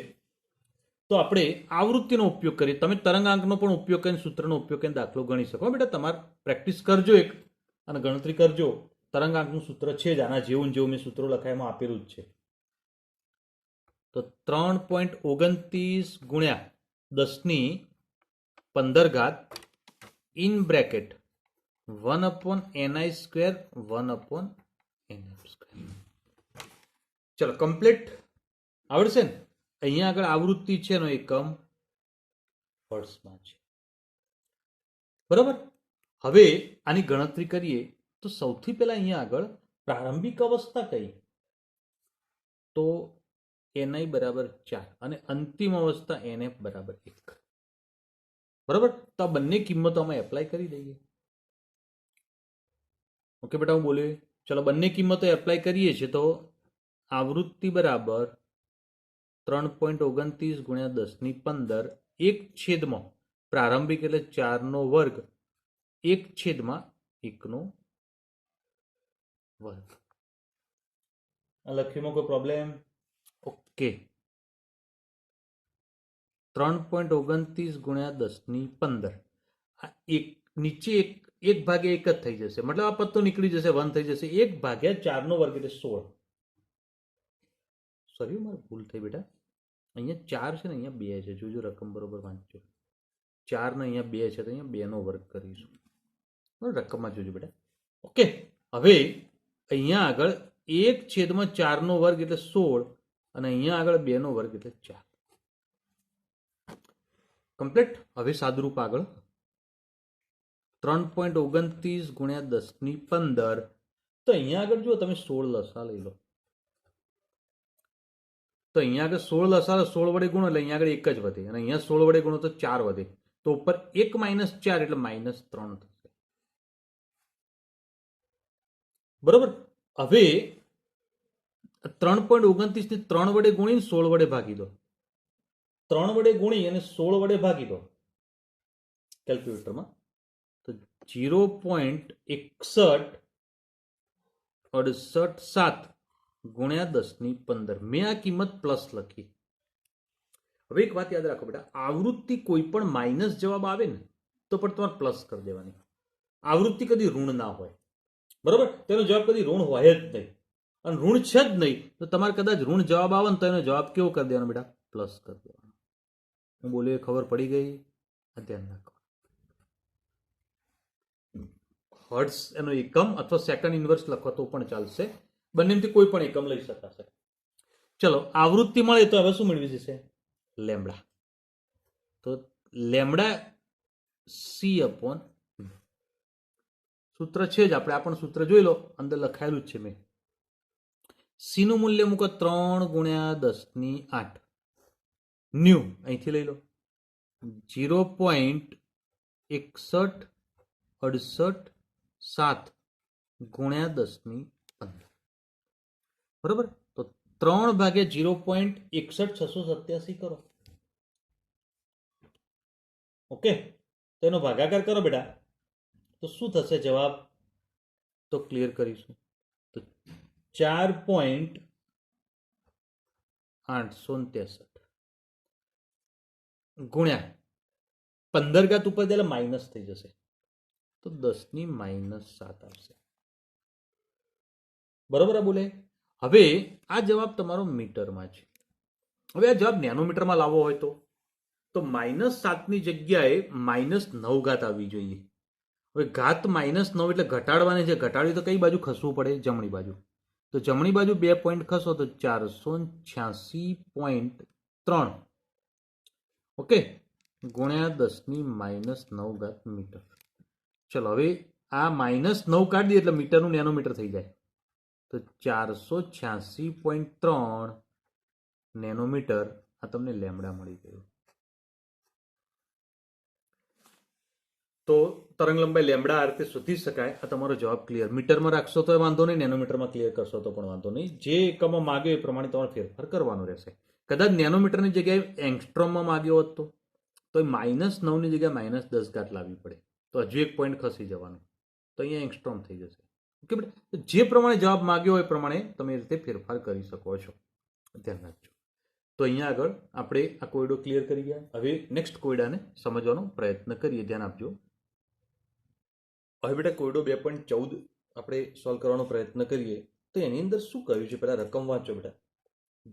તો આપણે આવૃત્તિનો ઉપયોગ કરીએ. તમે તરંગાંકનો પણ ઉપયોગ કરીને, સૂત્રનો ઉપયોગ કરીને દાખલો ગણી શકો બેટા. તમારે પ્રેક્ટિસ કરજો એક અને ગણતરી કરજો. તરંગાંકનું સૂત્ર છે જ આના જેવું મેં સૂત્રો લખાયમાં આપેલું જ છે. તો 3.29 ગુણ્યા 10⁻15 ઇન બ્રેકેટ 1/ni², 1/nf². ચલો કમ્પ્લીટ આવડશે ને? અહીંયા આગળ આવૃત્તિ છે એનો એકમ હર્ટ્ઝમાં છે. બરાબર? હવે આની ગણતરી કરીએ તો સૌથી પહેલા અહીંયા આગળ પ્રારંભિક અવસ્થા કઈ? તો ni બરાબર 4 અને અંતિમ અવસ્થા nf બરાબર 1. બરાબર? તો આ બંને કિંમતો અમે એપ્લાય કરી દઈએ. ઓકે બેટા, હું બોલ્યો. ચલો બંને કિંમતો એપ્લાય કરીએ છીએ તો આવૃત્તિ બરાબર 3.29 ગુણ્યા 10⁻15 1/, પ્રારંભિક એટલે 4 નો વર્ગ 1/1 વર્ગ. લખ્યુંમાં કોઈ પ્રોબ્લેમ? ઓકે. 3.29 ગુણ્યા 10⁻15 આ એક નીચે એક 1/1 જ થઈ જશે, મતલબ આ પદ તો નીકળી જશે, 1 થઈ જશે. 1/4 એટલે 16. સોરી, મારે ભૂલ થઈ બેટા. અહીંયા 4 છે ને અહીંયા 2 છે. જોજો રકમ બરોબર વાંચજો. 4 ને અહીંયા 2 છે તો અહીંયા 2 નો વર્ગ કરીશું. બરાબર, રકમમાં જોજો બેટા. ઓકે, હવે અહીંયા આગળ 1/4 નો વર્ગ એટલે 16 અને અહીંયા આગળ 2 નો વર્ગ એટલે 4. કમ્પ્લીટ. હવે સાદુરૂપ આગળ 3.29 ગુણ્યા 10^15. તો અહીંયા આગળ જો તમે 16 લસા લઈ લો તો અહીંયા આગળ 16 લસા 16 વડે ગુણો એટલે અહીંયા આગળ 1 જ વધે અને અહીંયા 16 વડે ગુણો તો 4 વધે. તો ઉપર 1 - 4 એટલે -3 થશે. બરોબર. હવે 3.29 ને 3 વડે ગુણીને 16 વડે ભાગી દો. 3 વડે ગુણી અને 16 વડે ભાગી દો કેલ્ક્યુલેટરમાં. તો 0.6167 ગુણ્યા 10^15. મેં આ કિંમત પ્લસ લખી. હવે એક વાત યાદ રાખો બેટા, આવૃત્તિ કોઈ પણ માઇનસ જવાબ આવે ને તો પણ તમારે પ્લસ કરી દેવાની. આવૃત્તિ કદી ઋણ ના હોય. બરોબર, તેનો જવાબ કદી ઋણ હોય જ નહીં. અને ઋણ છે જ નહીં તો તમારે કદાચ ઋણ જવાબ આવે ને તો એનો જવાબ કેવો કરી દેવાનો બેટા? પ્લસ કરી દેવાનો. હું બોલ્યો એ ખબર પડી ગઈ? આ ધ્યાન રાખો. હર્ટ્ઝ એનો એકમ અથવા સેકન્ડ ઇન્વર્સ લખો તો પણ ચાલશે. બંનેમાંથી કોઈ પણ એકમ લઈ શકાશે. ચલો, આવૃત્તિ મળે તો હવે શું મેળવી જશે? લેમ્બડા. તો લેમ્બડા C/, સૂત્ર છે જ, આપણે આ પણ સૂત્ર જોઈ લો, અંદર લખાયેલું જ છે મેં. સી નું મૂલ્ય મૂકો 3 ગુણ્યા 10^8. ન્યુ અહીંથી લઈ લો 0.6168 ગુણ્યા 10^15. બરોબર. તો 3/0.61687 કરો. ઓકે, તો એનો ભાગાકાર કરો બેટા તો શું થશે જવાબ? તો ક્લિયર કરીશું. તો 4.863 ગુણ્યા 15 ઘાત ઉપર એટલે માઇનસ થઈ જશે તો 10^-7 આવશે. બરોબર બોલે. હવે આ જવાબ તમારો મીટરમાં છે. હવે આ જવાબ નેનોમીટરમાં લાવવો હોય તો -7 ની જગ્યાએ -9 ઘાત આવવી જોઈએ. હવે ઘાત -9 એટલે ઘટાડવાની છે. ઘટાડવી તો કઈ બાજુ ખસવું પડે? જમણી બાજુ. તો જમણી બાજુ 2 પોઈન્ટ ખસો તો 486.3 ઓકે ગુણ્યા 10^-9 મીટર. ચલો, હવે આ -9 કાઢી દઈએ એટલે મીટરનું નેનોમીટર થઈ જાય. તો 486.3 નેનોમીટર આ તમને લેમ્બડા મળી ગયું. તો તરંગ લંબાઈ લેમ્બડા આ રીતે શોધી શકાય. આ તમારો જવાબ ક્લિયર. મીટરમાં રાખશો તો વાંધો નહીં, નેનોમીટરમાં ક્લિયર કરશો તો પણ વાંધો નહીં. જે એકમમાં માગ્યો એ પ્રમાણે તમારે ફેરફાર કરવાનો રહેશે. કદાચ નેનોમીટરની જગ્યાએ એંગસ્ટ્રોમમાં માગ્યો હોત તો -9 ની જગ્યાએ -10 ઘાત લાવવી પડે તો હજુ 1 પોઈન્ટ ખસી જવાનું. તો અહીંયા એંગસ્ટ્રોમ થઈ જશે. ઓકે બેટા, જે પ્રમાણે જવાબ માગ્યો હોય એ પ્રમાણે તમે એ રીતે ફેરફાર કરી શકો છો. ધ્યાન રાખજો. તો અહીંયા આગળ આપણે આ કોયડો ક્લિયર કરી ગયા. હવે નેક્સ્ટ કોયડાને સમજવાનો પ્રયત્ન કરીએ. ધ્યાન આપજો. હવે બેટા કોયડો 2.14 આપણે સોલ્વ કરવાનો પ્રયત્ન કરીએ. તો એની અંદર શું કહ્યું છે? પહેલા રકમ વાંચો બેટા.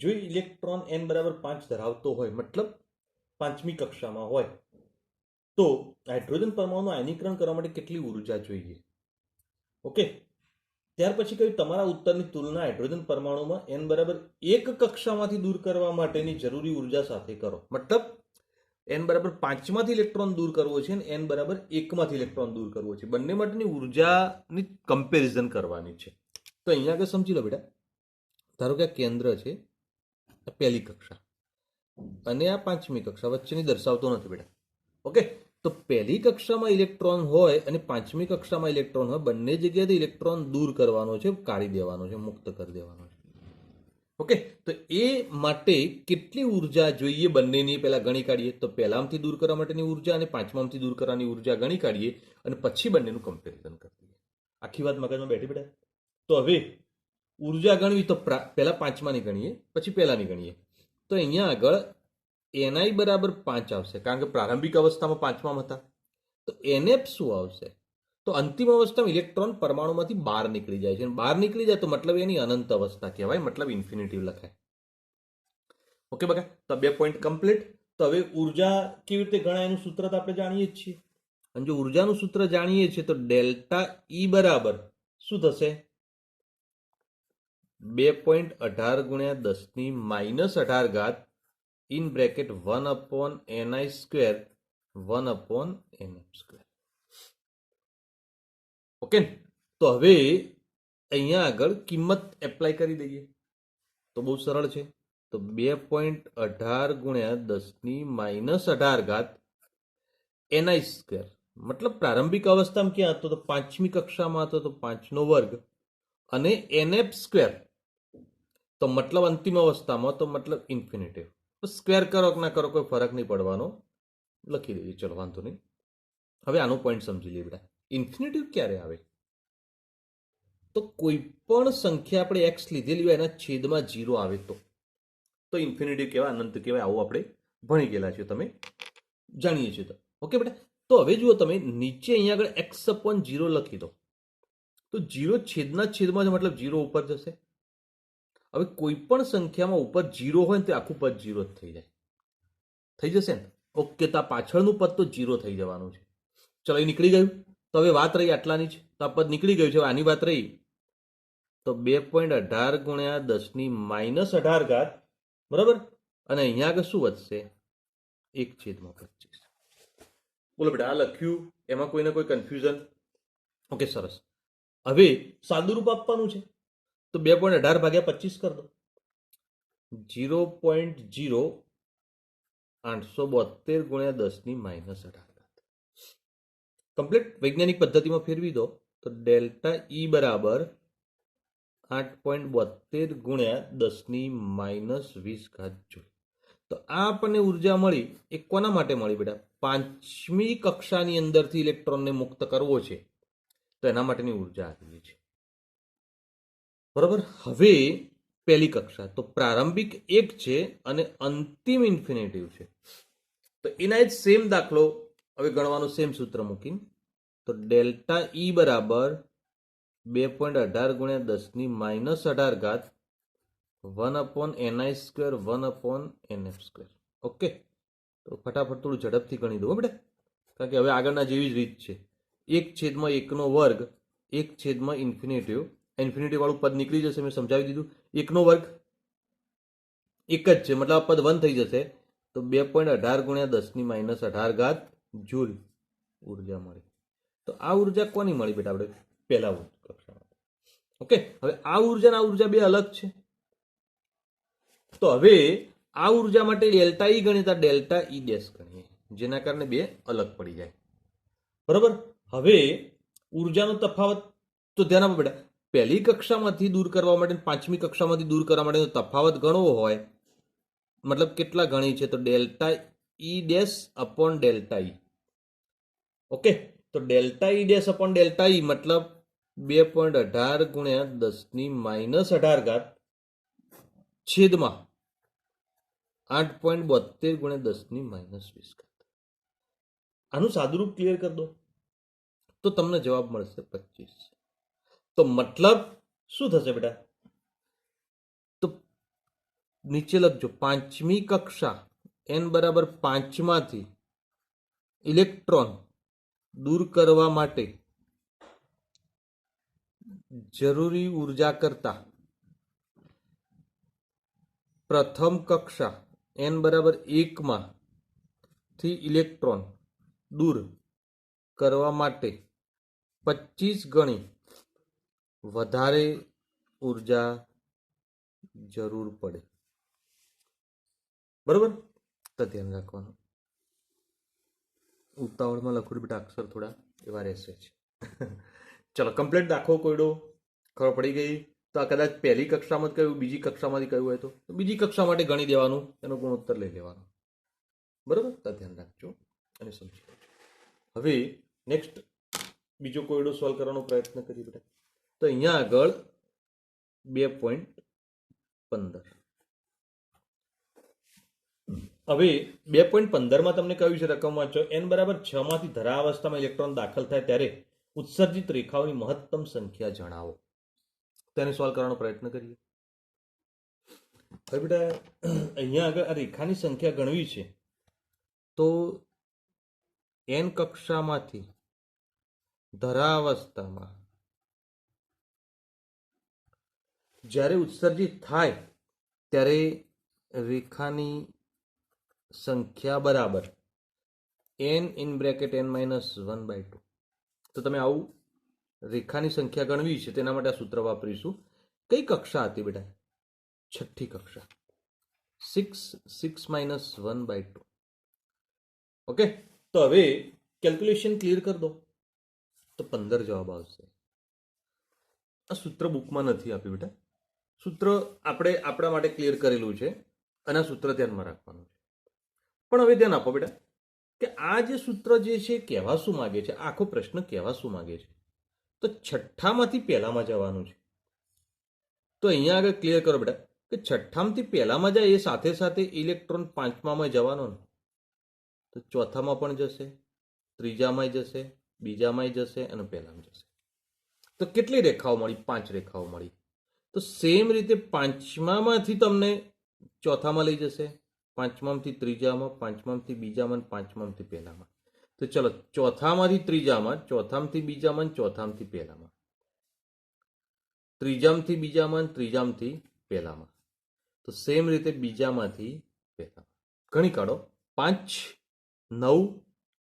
જો ઇલેક્ટ્રોન n=5 ધરાવતો હોય, મતલબ 5મી કક્ષામાં હોય, તો હાઇડ્રોજન પરમાણુનું આયનીકરણ કરવા માટે કેટલી ઉર્જા જોઈએ? ઓકે, ત્યાર પછી કહ્યું તમારા ઉત્તરની તુલના હાઇડ્રોજન પરમાણુમાં n=1 કક્ષામાંથી દૂર કરવા માટેની જરૂરી ઉર્જા સાથે કરો. મતલબ n=5 માંથી ઇલેક્ટ્રોન દૂર કરવો છે અને n=1 માંથી ઇલેક્ટ્રોન દૂર કરવો છે. બંને માટેની ઉર્જાની કમ્પેરિઝન કરવાની છે. તો અહીંયા આગળ સમજી લો બેટા. ધારો કે આ કેન્દ્ર છે, આ પહેલી કક્ષા અને આ 5મી કક્ષા, વચ્ચેની દર્શાવતો નથી બેટા. ઓકે, તો પહેલી કક્ષામાં ઇલેક્ટ્રોન હોય અને 5મી કક્ષામાં ઇલેક્ટ્રોન હોય, બંને જગ્યાએથી ઇલેક્ટ્રોન દૂર કરવાનો છે, કાઢી દેવાનો છે, મુક્ત કરી દેવાનો છે. ઓકે, તો એ માટે કેટલી ઉર્જા જોઈએ બંનેની પહેલા ગણી કાઢીએ. તો પહેલામાંથી દૂર કરવા માટેની ઉર્જા અને 5મામાંથી દૂર કરવાની ઉર્જા ગણી કાઢીએ અને પછી બંનેનું કમ્પેરિઝન કરી દઈએ. આખી વાત મગજમાં બેઠી બેટા. તો હવે ઉર્જા ગણવી તો પહેલા 5માની ગણીએ, પછી પહેલાની ગણીએ. તો અહીંયા આગળ ni = 5 આવશે, કારણ કે પ્રારંભિક અવસ્થામાં 5માં હતા. તો nf શું આવશે? તો અંતિમ અવસ્થામાં ઇલેક્ટ્રોન પરમાણુમાંથી બહાર નીકળી જાય છે, અને બહાર નીકળી જાય તો મતલબ એની અનંત અવસ્થા કહેવાય, મતલબ ઇન્ફિનિટિવ લખાય. ઓકે બકા, તો 2 પોઈન્ટ કમ્પ્લીટ. તો હવે ઉર્જા કેવી રીતે ગણાય એનું સૂત્ર તો આપણે જાણીએ જ છીએ, અને જો ઉર્જાનું સૂત્ર જાણીએ છીએ તો ડેલ્ટા ઈ બરાબર શું થશે? 2.18 ગુણ્યા 10⁻18 in bracket 1/ni², 1/nf². Okay, તો હવે અહીંયા આગળ કિંમત એપ્લાય કરી દઈએ તો બહુ સરળ છે. તો 2.18 ગુણ્યા 10⁻18 ni², મતલબ પ્રારંભિક અવસ્થામાં ક્યાં હતો? તો 5મી કક્ષામાં હતો, તો 5નો વર્ગ, અને nf², તો મતલબ અંતિમ અવસ્થામાં, તો મતલબ ઇન્ફિનિટિવ. સ્ક્વેર કરો કે ના કરો કોઈ ફરક નહીં પડવાનો, લખી દઈએ, ચલો વાંધો નહીં. હવે આનો પોઈન્ટ સમજી લઈએ બેટા. ઇન્ફિનિટિવ ક્યારે આવે? તો કોઈ પણ સંખ્યા આપણે એક્સ લીધેલી હોય એના છેદમાં 0 આવે તો ઇન્ફિનિટિવ કહેવાય, અનંત કહેવાય. આવું આપણે ભણી ગયેલા છે, તમે જાણીએ છીએ. તો ઓકે બેટા, તો હવે જુઓ તમે નીચે અહીંયા આગળ x/0 લખી દો, તો 0 છેદના છેદમાં મતલબ 0 ઉપર જશે. હવે કોઈ પણ સંખ્યામાં ઉપર 0 હોય ને તો આખું પદ 0 જ થઈ જાય, થઈ જશે ને? ઓકે, તો આ પાછળનું પદ તો 0 થઈ જવાનું છે. ચલો, એ નીકળી ગયું. તો હવે વાત રહી આટલાની જ, તો આ પદ નીકળી ગયું છે. હવે આની વાત રહી, તો 2.18 ગુણ્યા 10⁻18, બરાબર, અને અહીંયા આગળ શું વધશે? 1/25. બોલો બેટા, આ લખ્યું, એમાં કોઈને કોઈ કન્ફ્યુઝન? ઓકે, સરસ. હવે સાદુરૂપ આપવાનું છે, તો 2.18 ભાગ્યા 25 કરી દો, 0.0872 ગુણ્યા 10⁻18. કમ્પ્લીટ. વૈજ્ઞાનિક પદ્ધતિમાં ફેરવી દો તો ડેલ્ટા ઈ બરાબર 8.72 ગુણ્યા 10⁻20 જૂલ. તો આ આપણને ઉર્જા મળી. એ કોના માટે મળી બેટા? 5મી કક્ષાની અંદરથી ઇલેક્ટ્રોનને મુક્ત કરવો છે, તો એના માટેની ઉર્જા આપેલી છે, બરાબર. હવે પહેલી કક્ષા, તો પ્રારંભિક 1 છે અને અંતિમ ઇન્ફિનિટિવ છે. તો એના જ સેમ દાખલો હવે ગણવાનું, સેમ સૂત્ર મૂકીને. તો ડેલ્ટા ઈ બરાબર 2.18 ગુણ્યા 10⁻18 1/ni², 1/nf². ઓકે, તો ફટાફટ થોડું ઝડપથી ગણી દો બેટા, કારણ કે હવે આગળના જેવી જ રીત છે. 1/1નો વર્ગ, 1/ ઇન્ફિનિટિવ. ઇન્ફિનિટિવ વાળું પદ નીકળી જશે, મેં સમજાવી દીધું. 1નો વર્ગ 1 જ છે, મતલબ આ પદ 1 થઈ જશે. તો 2.18 ગુણ્યા 10⁻18 જૂલ ઉર્જા મળી. તો આ ઉર્જા કોની મળી બેટા? આપણે પહેલા કક્ષામાં. ઓકે, હવે આ ઉર્જા અને આ ઉર્જા બે અલગ છે. તો હવે આ ઉર્જા માટે ડેલ્ટા ઈ ગણીએ તો ડેલ્ટા ઈ ડેશ ગણીએ, જેના કારણે બે અલગ પડી જાય, બરાબર. હવે ઉર્જાનો તફાવત તો ધ્યાન આપો બેટા. પહેલી કક્ષામાંથી દૂર કરવા માટે 5મી કક્ષામાંથી દૂર કરવા માટે તફાવત ગણવો હોય, મતલબ કેટલા ગણી છે? તો delta E dash upon delta E. Okay, તો delta E dash upon delta E મતલબ 2.18 ગુણ્યા 10⁻18 છેદમાં 8.72 ગુણ્યા 10⁻20. આનું સાદુરૂપ ક્લિયર કરી દો તો તમને જવાબ મળશે 25. તો મતલબ શું થશે બેટા? તો નીચે લખજો, 5મી કક્ષા n બરાબર 5માંથી ઇલેક્ટ્રોન દૂર કરવા માટે જરૂરી ઉર્જા કરતા પ્રથમ કક્ષા n બરાબર 1માંથી ઇલેક્ટ્રોન દૂર કરવા માટે 25 ગણી વધારે ઉર્જા જરૂર પડે, બરોબર. તો ધ્યાન રાખવાનું, ઉતાવળમાં લખું બેટા, અક્ષર થોડા એવા રહેશે જ. ચલો, કમ્પ્લીટ દાખલો કોયડો ખબર પડી ગઈ. તો આ કદાચ પહેલી કક્ષામાં જ કહ્યું, બીજી કક્ષામાંથી કહ્યું હોય તો બીજી કક્ષા માટે ગણી દેવાનું, એનો ગુણોત્તર લઈ લેવાનો, બરોબર. તો ધ્યાન રાખજો અને સમજી લેજો. હવે નેક્સ્ટ બીજો કોયડો સોલ્વ કરવાનો પ્રયત્ન કરીએ બેટા. તો અહીંયા આગળ 2.15. હવે 2.15માં તમને કહ્યું છે રકમ વાંચો. n બરાબર 6માંથી ધરા અવસ્થામાં ઇલેક્ટ્રોન દાખલ થાય ત્યારે ઉત્સર્જિત રેખાઓની મહત્તમ સંખ્યા જણાવો. તેને સોલ્વ કરવાનો પ્રયત્ન કરીએ. હવે બેટા અહીંયા આગળ આ રેખાની સંખ્યા ગણવી છે તો n કક્ષામાંથી ધરાવસ્થામાં જ્યારે ઉત્સર્જિત થાય ત્યારે રેખાની સંખ્યા બરાબર n in bracket n minus 1/2. તો તમે આવું રેખાની સંખ્યા ગણવી છે તેના માટે આ સૂત્ર વાપરીશું. કઈ કક્ષા હતી બેટા? છઠ્ઠી કક્ષા. 6 માઇનસ 1/2. ઓકે, તો હવે કેલ્ક્યુલેશન ક્લિયર કરી દો તો 15 જવાબ આવશે. આ સૂત્ર બુકમાં નથી આપ્યું બેટા, સૂત્ર આપણે આપણા માટે ક્લિયર કરેલું છે અને આ સૂત્ર ધ્યાનમાં રાખવાનું છે. પણ હવે ધ્યાન આપો બેટા કે આ જે સૂત્ર જે છે કહેવા શું માગે છે, આખો પ્રશ્ન કહેવા શું માગે છે, તો છઠ્ઠામાંથી પહેલામાં જવાનું છે. તો અહીંયા આગળ ક્લિયર કરો બેટા કે છઠ્ઠામાંથી પહેલામાં જાય એ સાથે સાથે ઇલેક્ટ્રોન પાંચમામાં જવાનો ને તો ચોથામાં પણ જશે, ત્રીજામાં જશે, બીજામાં જશે અને પહેલામાં જશે. તો કેટલી રેખાઓ મળી? 5 રેખાઓ મળી. તો સેમ રીતે પાંચમામાંથી તમને ચોથામાં લઈ જશે, પાંચમામાંથી ત્રીજામાં, પાંચમામાંથી બીજામાં, પાંચમામાંથી પહેલામાં. તો ચલો ચોથામાંથી ત્રીજામાં, ચોથામાંથી બીજામાં, ચોથામાંથી પહેલામાં, ત્રીજામાંથી બીજામાં, ત્રીજામાંથી પહેલામાં. તો સેમ રીતે બીજામાંથી પહેલામાં ગણી કાઢો. 5, 9,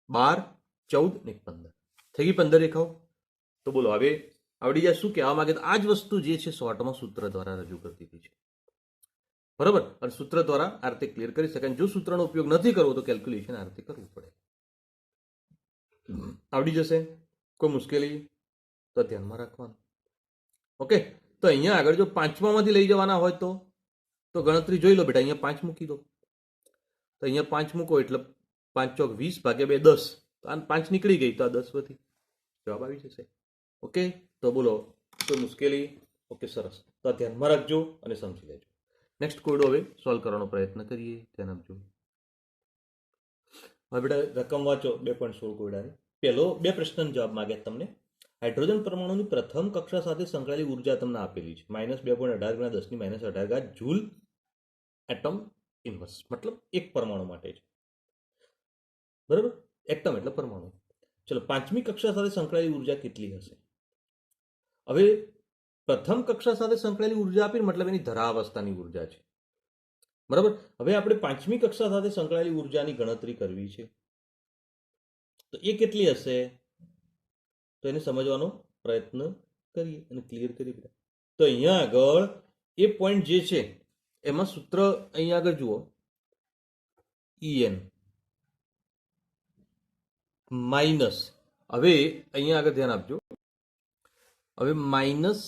12, 14 ને 15 થઈ ગઈ 15 રેખાઓ. તો બોલો હવે આવડી જાય શું કહેવા માંગે? આ જ વસ્તુ જે છે શોર્ટમાં સૂત્ર દ્વારા રજૂ કરતી હતી છે, બરાબર. અને સૂત્ર દ્વારા આ રીતે ક્લિયર કરી શકાય. જો સૂત્રનો ઉપયોગ નથી કરવો તો કેલ્ક્યુલેશન આ રીતે કરવું પડે. આવડી જશે. કોઈ મુશ્કેલી તો ધ્યાનમાં રાખવાનું. ઓકે, તો અહીંયા આગળ જો પાંચમામાંથી લઈ જવાના હોય તો ગણતરી જોઈ લો બેટા. અહીંયા 5 મૂકી દો. તો અહીંયા 5 મૂકો એટલે 5 ચોક 20 ભાગ્યા 2 10. તો આ 5 નીકળી ગઈ તો આ 10 વધી જવાબ આવી જશે. ઓકે, તો બોલો કોઈ મુશ્કેલી? ઓકે, સરસ. તો આ ધ્યાનમાં રાખજો અને સમજી લેજો. નેક્સ્ટ કોયડો હવે સોલ્વ કરવાનો પ્રયત્ન કરીએ. ધ્યાન આપજો. હવે બેટા રકમ વાંચો 2.16 કોયડાની. પહેલો 2 પ્રશ્નનો જવાબ માંગ્યા તમને. હાઇડ્રોજન પરમાણુની પ્રથમ કક્ષા સાથે સંકળાયેલી ઉર્જા તમને આપેલી છે -2.18 × 10⁻18 જૂલ એટમ ઇન્વર્સ, મતલબ એક પરમાણુ માટે છે, બરાબર. એટમ એટલે પરમાણુ. ચલો, પાંચમી કક્ષા સાથે સંકળાયેલી ઉર્જા કેટલી હશે? હવે પ્રથમ કક્ષા સાથે સંકળાયેલી ઉર્જા આપી મતલબ એની ધરાવસ્થાની ઉર્જા છે, બરાબર. હવે આપણે પાંચમી કક્ષા સાથે સંકળાયેલી ઉર્જાની ગણતરી કરવી છે તો એ કેટલી હશે તો એને સમજવાનો પ્રયત્ન કરીએ અને ક્લિયર કરીએ. તો અહીંયા આગળ એ પોઈન્ટ જે છે એમાં સૂત્ર અહીંયા આગળ જુઓ, En માઇનસ, હવે અહીંયા આગળ ધ્યાન આપજો, હવે માઇનસ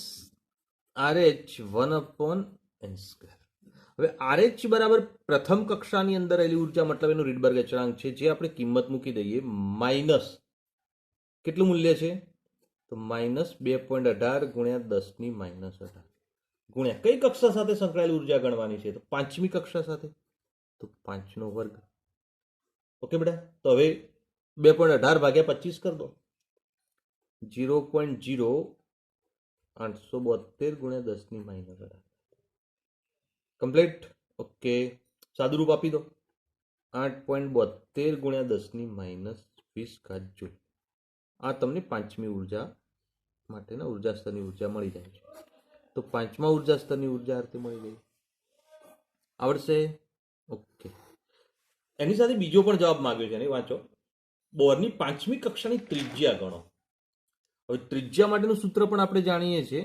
RH 1/n². હવે RH બરાબર પ્રથમ કક્ષાની અંદર રહેલી ઉર્જા મતલબ એનો રીડબર્ગ અચળાંક છે, જે આપણે કિંમત મૂકી દઈએ માઇનસ કેટલું મૂલ્ય છે તો -2.18 × 10⁻18 ગુણ્યા કઈ કક્ષા સાથે સંકળાયેલી ઉર્જા ગણવાની છે તો પાંચમી કક્ષા સાથે, તો 5/2. ઓકે બેટા, તો હવે 2.18 ભાગ્યા 25 કરી દો, 0.0872 × 10⁻18 કમ્પ્લીટ. ઓકે, સાદુરૂપ આપી દો, 8.72 × 10⁻20 જૂલ. આ તમને પાંચમી ઉર્જા માટેના ઉર્જા સ્તરની ઉર્જા મળી જાય છે. તો પાંચમા ઉર્જા સ્તરની ઉર્જા આ રીતે મળી ગઈ. આવડશે? ઓકે, એની સાથે બીજો પણ જવાબ માંગ્યો છે ને, વાંચો. બોરની પાંચમી કક્ષાની ત્રિજ્યા ગણો. હવે ત્રિજ્યા માટેનું સૂત્ર પણ આપણે જાણીએ છીએ,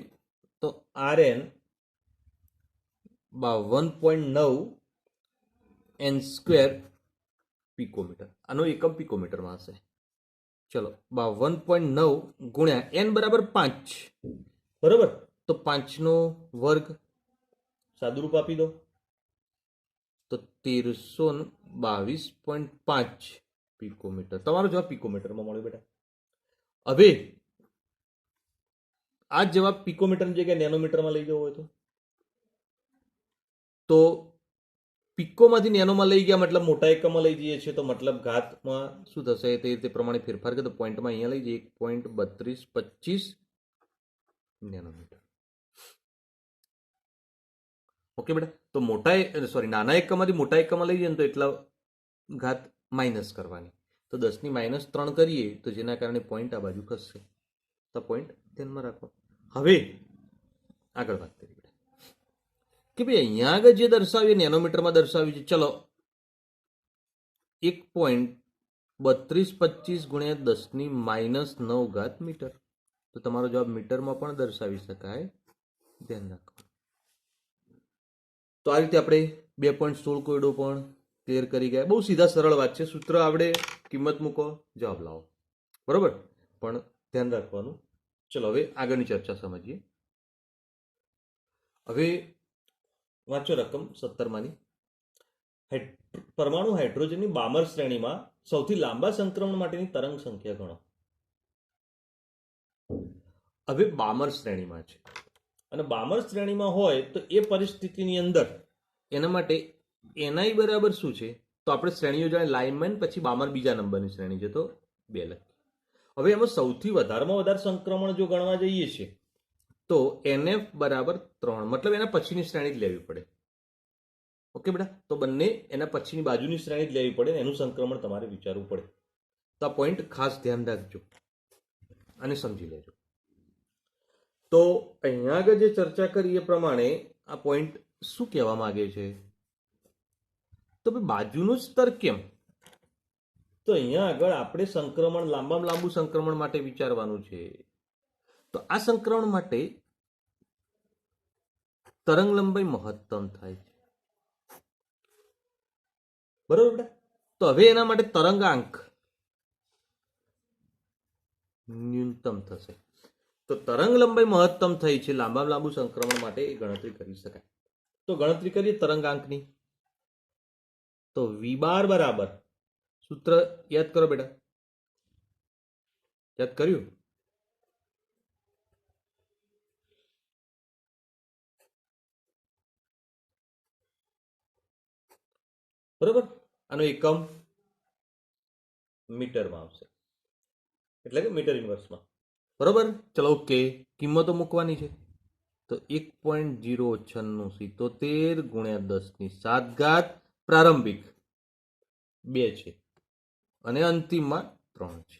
તો Rn 1.9 n² પિકોમીટર. આનો એકમ પિકોમીટરમાં હશે. ચલો, 1.9 ગુણ્યા n બરાબર 5, બરાબર. તો 5² સાદુરૂપ આપી દો તો 1322.5 પિકોમીટર. તમારો જવાબ પિકોમીટરમાં મળ્યો બેટા. હવે આ જવાબ પિકોમીટરની જગ્યાએ નેનોમીટરમાં લઈ જવો હોય તો પિકોમાંથી નેનોમાં લઈ ગયા મતલબ મોટા એકમમાં લઈ જઈએ છીએ તો મતલબ ઘાતમાં શું થશે તે રીતે પ્રમાણે ફેરફાર કરે તો પોઈન્ટમાં અહીંયા લઈ જઈએ 1.3225 નેનોમીટર. ઓકે બેટા, તો નાના એકમમાંથી મોટા એકમમાં લઈ જઈએ ને તો એટલા ઘાત માઇનસ કરવાની, તો 10⁻³ કરીએ તો જેના કારણે પોઈન્ટ આ બાજુ ખસશે, તો પોઈન્ટ ધ્યાનમાં રાખો. હવે આગળ વાત કરીએ કે ભાઈ અહીંયા આગળ જે દર્શાવ્યું નેનોમીટરમાં દર્શાવ્યું છે, ચલો 1.3225 ગુણ્યા 10⁻⁹ મીટર, તો તમારો જવાબ મીટરમાં પણ દર્શાવી શકાય, ધ્યાન રાખો. તો આ રીતે આપણે 2.16 કોયડો પણ ક્લિયર કરી ગયા. બહુ સીધા સરળ વાત છે, સૂત્ર આવડે, કિંમત મૂકો, જવાબ લાવો, બરોબર, પણ ધ્યાન રાખવાનું. ચલો હવે આગળની ચર્ચા સમજીએ. હવે વાંચો રકમ 17 પરમાણુ હાઇડ્રોજનની બામર શ્રેણીમાં સૌથી લાંબા સંક્રમણ માટેની તરંગ સંખ્યા ગણો. હવે બામર શ્રેણીમાં છે અને બામર શ્રેણીમાં હોય તો એ પરિસ્થિતિની અંદર એના માટે NI બરાબર શું છે, તો આપણે શ્રેણીઓ જાણે લાઇનમેન પછી બામર બીજા નંબરની શ્રેણી છે તો 2 લખીએ. હવે એમાં સૌથી વધારેમાં વધારે સંક્રમણ જો ગણવા જઈએ છીએ તો NF બરાબર 3, મતલબ એના પછીની શ્રેણી જ લેવી પડે. ઓકે બેટા, તો બંને એના પછીની બાજુની શ્રેણી જ લેવી પડે, એનું સંક્રમણ તમારે વિચારવું પડે. તો આ પોઈન્ટ ખાસ ધ્યાન રાખજો અને સમજી લેજો. તો અહીંયા આગળ જે ચર્ચા કરી એ પ્રમાણે આ પોઈન્ટ શું કહેવા માંગે છે, તો ભાઈ બાજુનું સ્તર કેમ, તો અહીંયા આગળ આપણે સંક્રમણ લાંબામાં લાંબુ સંક્રમણ માટે વિચારવાનું છે. તો આ સંક્રમણ માટે તરંગ લંબાઈ મહત્તમ થાય છે, બરોબર બેટા. તો હવે એના માટે તરંગાંક ન્યૂનતમ થશે. તો તરંગ લંબાઈ મહત્તમ થઈ છે લાંબામાં લાંબુ સંક્રમણ માટે એ ગણતરી કરી શકાય. તો ગણતરી કરીએ તરંગાંકની. તો V બાર બરાબર, સૂત્ર યાદ કરો બેટા, યાદ કર્યું? બરોબર, આનો એકમ મીટરમાં આવશે, એટલે કે મીટર ઇન્વર્સમાં, બરોબર. ચલો ઓકે, કિંમતો મૂકવાની છે. તો 1.09677 ગુણ્યા 10⁷ પ્રારંભિક 2 છે અને અંતિમમાં 3 છે.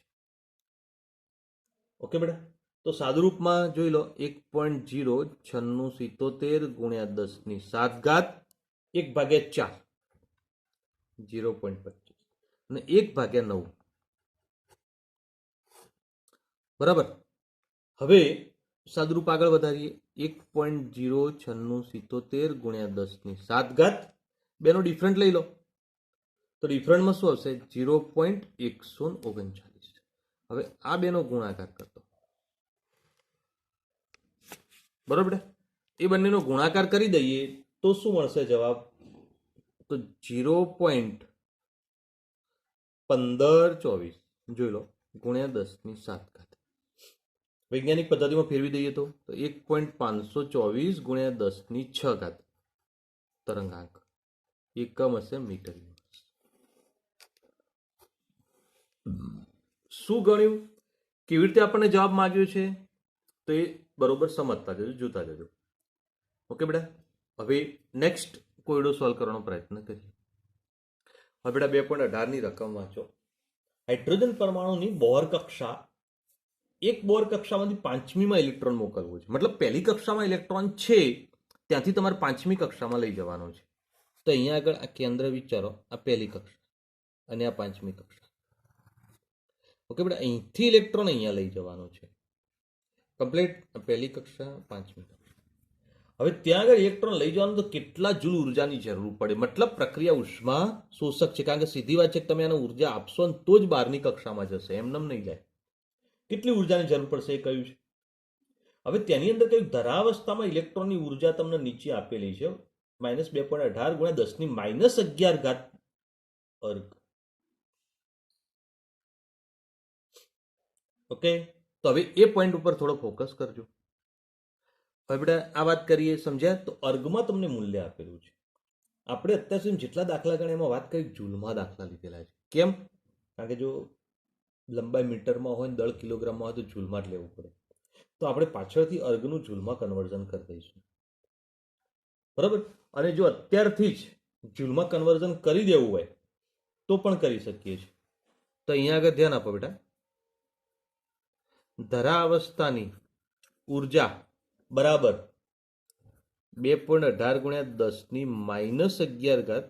ઓકે બેટા, તો સાદુરૂપમાં જોઈ લો 1.09677 ગુણ્યા 10⁷ 1/4 0.25 અને 1/9, બરાબર. હવે સાદુરૂપ આગળ વધારીએ, 1.09677 ગુણ્યા 10⁷, બેનો ડિફરન્ટ લઈ લો તો ડિફરન્ટમાં શું આવશે 0.139. હવે આ બેનો ગુણાકાર કરતો, બરોબર, એ બંનેનો ગુણાકાર કરી દઈએ તો શું મળશે જવાબ, તો 0.1524 જોઈ લો ગુણ્યા 10⁷. વૈજ્ઞાનિક પદ્ધતિમાં ફેરવી દઈએ તો 1.524 ગુણ્યા 10⁶ તરંગાંક, એકમ હશે મીટર ઇન્વર્સ. શું ગણ્યું, કેવી રીતે આપણને જવાબ માંગ્યો છે, તો એ બરોબર સમજતા જજો, જોતા જજો. ઓકે બેટા, હવે નેક્સ્ટ કોયડો સોલ્વ કરવાનો પ્રયત્ન કરીએ. હવે બેટા 2.18 ની રકમ વાંચો. હાઇડ્રોજન પરમાણુની બોહર કક્ષા, એક બોર કક્ષામાંથી 5મીમાં ઇલેક્ટ્રોન મોકલવો છે, મતલબ પહેલી કક્ષામાં ઇલેક્ટ્રોન છે ત્યાંથી તમારે 5મી કક્ષામાં લઈ જવાનો છે. તો અહીંયા આગળ આ કેન્દ્ર વિચારો, આ પહેલી કક્ષા અને આ 5મી કક્ષા. ઓકે બેટા, અહીંથી ઇલેક્ટ્રોન અહીંયા લઈ જવાનો છે, કમ્પ્લીટ. પહેલી કક્ષા 5મી કક્ષા. હવે ત્યાં આગળ ઇલેક્ટ્રોન લઈ જવાનું તો કેટલા જૂલ ઉર્જાની જરૂર પડે, મતલબ પ્રક્રિયા ઉષ્મા શોષક છે, કારણ કે સીધી વાત છે કે તમે આને ઉર્જા આપશો ને તો જ 12મી કક્ષામાં જશે, એમનેમ નહીં જાય. કેટલી ઉર્જાની જરૂર પડશે એ કહ્યું છે. હવે તેની અંદર કયું ધરાવસ્થામાં ઇલેક્ટ્રોનની ઉર્જા તમને નીચે આપેલી છે, -2.18 ગુણ્યા 10⁻11 અર્ગ. ઓકે, તો હવે એ પોઈન્ટ ઉપર થોડો ફોકસ કરજો. હવે બેટા આ વાત કરીએ, સમજ્યા? તો અર્ગમાં તમને મૂલ્ય આપેલું છે, આપણે અત્યાર સુધી જેટલા દાખલા ગણે એમાં વાત કરી જૂલમાં દાખલા લીધેલા છે. કેમ? કારણ કે જો લંબાઈ મીટરમાં હોય ને દળ કિલોગ્રામમાં હોય તો જૂલમાં જ લેવું પડે. તો આપણે પાછળથી અર્ગનું જૂલમાં કન્વર્ઝન કરી દઈશું. બરાબર? અને જો અત્યારથી જ જૂલમાં કન્વર્ઝન કરી દેવું હોય તો પણ કરી શકીએ છીએ. તો અહીંયા આગળ ધ્યાન આપો બેટા. ધરાવસ્થાની ઉર્જા બરાબર 2.18 ગુણ્યા 10 ની -11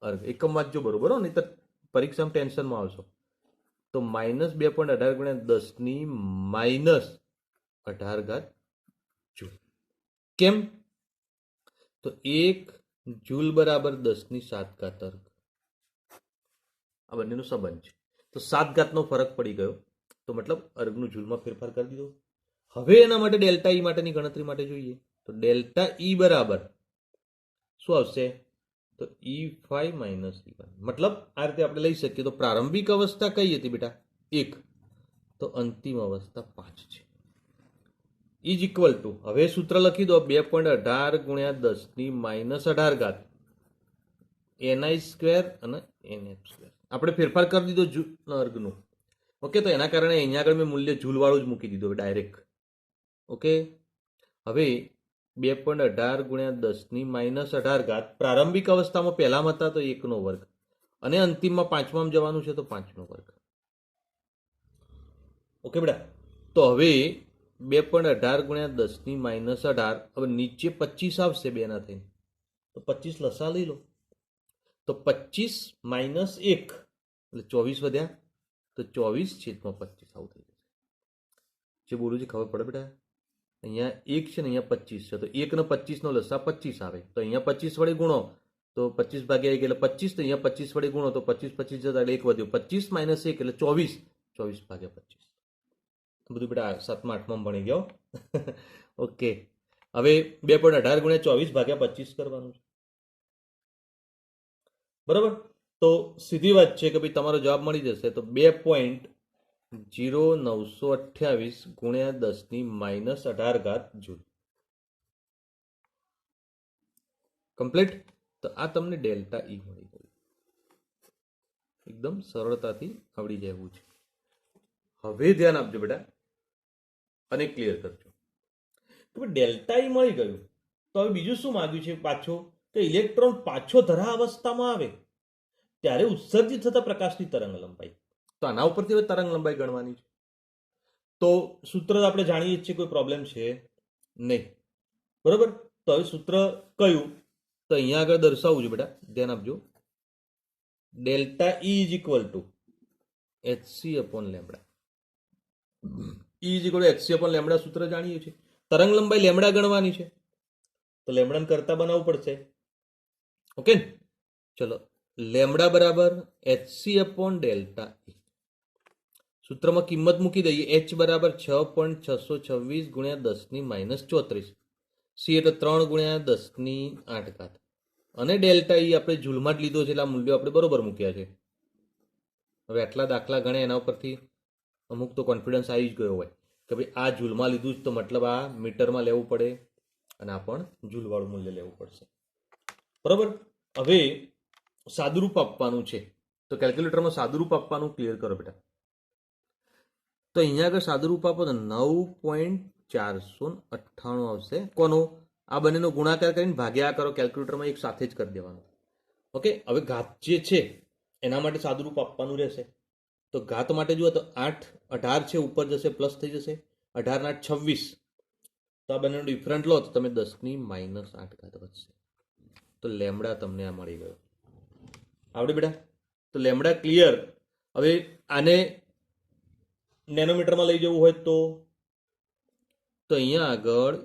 અર્ગ. એકમ વાંચજો બરોબર હો, નહીં તો પરીક્ષામાં ટેન્શનમાં આવશો. તો -2.18 ગુણ્યા 10 ની -18 જૂલ. કેમ? તો 1 જૂલ બરાબર 10 ની 7 અર્ગ. આ બંનેનો સંબંધ છે. તો 7 ઘાતનો ફરક પડી ગયો, તો મતલબ અર્ગનું જૂલમાં ફેરફાર કરી દીધો. હવે એના માટે ડેલ્ટા ઈ માટેની ગણતરી માટે જોઈએ. તો ડેલ્ટા ઈ બરાબર શું આવશે? તો E5 - E1. મતલબ આ રીતે આપણે લઈ શકીએ. તો પ્રારંભિક અવસ્થા કઈ હતી બેટા? 1. તો અંતિમ અવસ્થા 5 છે. ઇઝ ઇક્વલ ટુ, હવે સૂત્ર લખી દો, 2.18 ગુણ્યા 10 ની -18 ni² અને nf². આપણે ફેરફાર કરી દીધો અર્ગનું. ઓકે, તો એના કારણે અહીંયા આગળ મેં મૂલ્ય જૂલવાળું જ મૂકી દીધું ડાયરેક્ટ. ઓકે, હવે 2.18 ગુણ્યા 10 ની -18 પ્રારંભિક અવસ્થામાં પહેલામાં હતા તો 1 નો વર્ગ, અને અંતિમમાં 5માં જવાનું છે તો 5 નો વર્ગ. ઓકે બેટા, તો હવે 2.18 ગુણ્યા 10 ની -18, હવે નીચે 25 આવશે બેના થઈને, તો 25 લસા લઈ લો. તો 25 - 1 એટલે 24 વધ્યા, તો 24/25 આવું થઈ જશે. જે બોલું છે ખબર પડે બેટા? અહીંયા 1 છે ને અહીંયા 25 છે, તો 1 ને 25 નો લસા 25 આવે. તો અહીંયા 25 વડે ગુણો તો 25 ભાગ્યા 1 એટલે 25, તો અહીંયા 25 વડે ગુણો તો 25 25 જતા એટલે 1 વધ્યો. 25 - 1 એટલે 24, 24 ભાગ્યા 25. બધું બેટા 7માં 8માં ભણી ગયો. ઓકે, હવે 2.18 ગુણ્યા 24 ભાગ્યા 25 કરવાનું છે. બરાબર? તો સીધી વાત છે કે ભાઈ તમારો જવાબ મળી જશે. તો 2.0928 ગુણ્યા 10 ની -18 જૂલ. કમ્પ્લીટ. તો આ તમને ડેલ્ટા ઈ મળી ગયું. એકદમ સરળતાથી આવડી જાય એવું છે. હવે ધ્યાન આપજો બેટા અને ક્લિયર કરજો. તો ડેલ્ટા ઈ મળી ગયું, તો હવે બીજું શું માંગ્યું છે પાછો? કે ઇલેક્ટ્રોન પાછો ધરા અવસ્થામાં આવે ત્યારે ઉત્સર્જિત થતા પ્રકાશની તરંગ લંબાઈ. તો આના ઉપરથી હવે તરંગ લંબાઈ ગણવાની છે. તો સૂત્ર આપણે જાણીએ છીએ, કોઈ પ્રોબ્લેમ છે નહીં. બરોબર? તો હવે સૂત્ર કયું? તો અહીંયા આગળ દર્શાવું છું બેટા, ધ્યાન આપજો. Delta E is equal two hc/λ. E is equal two hc/λ સૂત્ર જાણીએ છીએ. તરંગ લંબાઈ લેમડા ગણવાની છે, તો લેમડાને કરતા બનાવવું પડશે. ઓકે, ચલો. લેમડા બરાબર hc/Δ. સૂત્રમાં કિંમત મૂકી દઈએ. h બરાબર 6.626 ગુણ્યા 10 ની -34, c એટલે 3 ગુણ્યા 10 ની 8, અને ડેલ્ટા ઈ આપણે જૂલમાં જ લીધો છે એટલે આ મૂલ્યો આપણે બરોબર મૂક્યા છે. હવે આટલા દાખલા ગણે એના ઉપરથી અમુક તો કોન્ફિડન્સ આવી જ ગયો હોય કે ભાઈ આ જૂલમાં લીધું જ તો મતલબ આ મીટરમાં લેવું પડે, અને આ પણ જૂલવાળું મૂલ્ય લેવું પડશે. બરોબર? હવે સાદુરૂપ આપવાનું છે, તો કેલ્ક્યુલેટરમાં સાદુરૂપ આપવાનું ક્લિયર કરો બેટા. તો અહીંયા આગળ સાદુરૂપ આપો તો 9.498 આવશે. કોનો? આ બંનેનો ગુણાકાર કરીને ભાગ્યા કરો. કેલ્ક્યુલેટરમાં એક સાથે જ કરી દેવાનું. ઓકે, હવે ઘાત જે છે એના માટે સાદુરૂપ આપવાનું રહેશે. તો ઘાત માટે જુઓ તો 18 છે, ઉપર જશે પ્લસ થઈ જશે. 18 ના 26, તો આ બંનેનો ડિફરન્ટ લો તો તમે 10 ની -8 વધશે. તો લેમડા તમને આ મળી ગયો. આવડે બેટા? તો લેમડા ક્લિયર. હવે આને નેનોમીટરમાં લઈ જવું હોય તો અહીંયા આગળ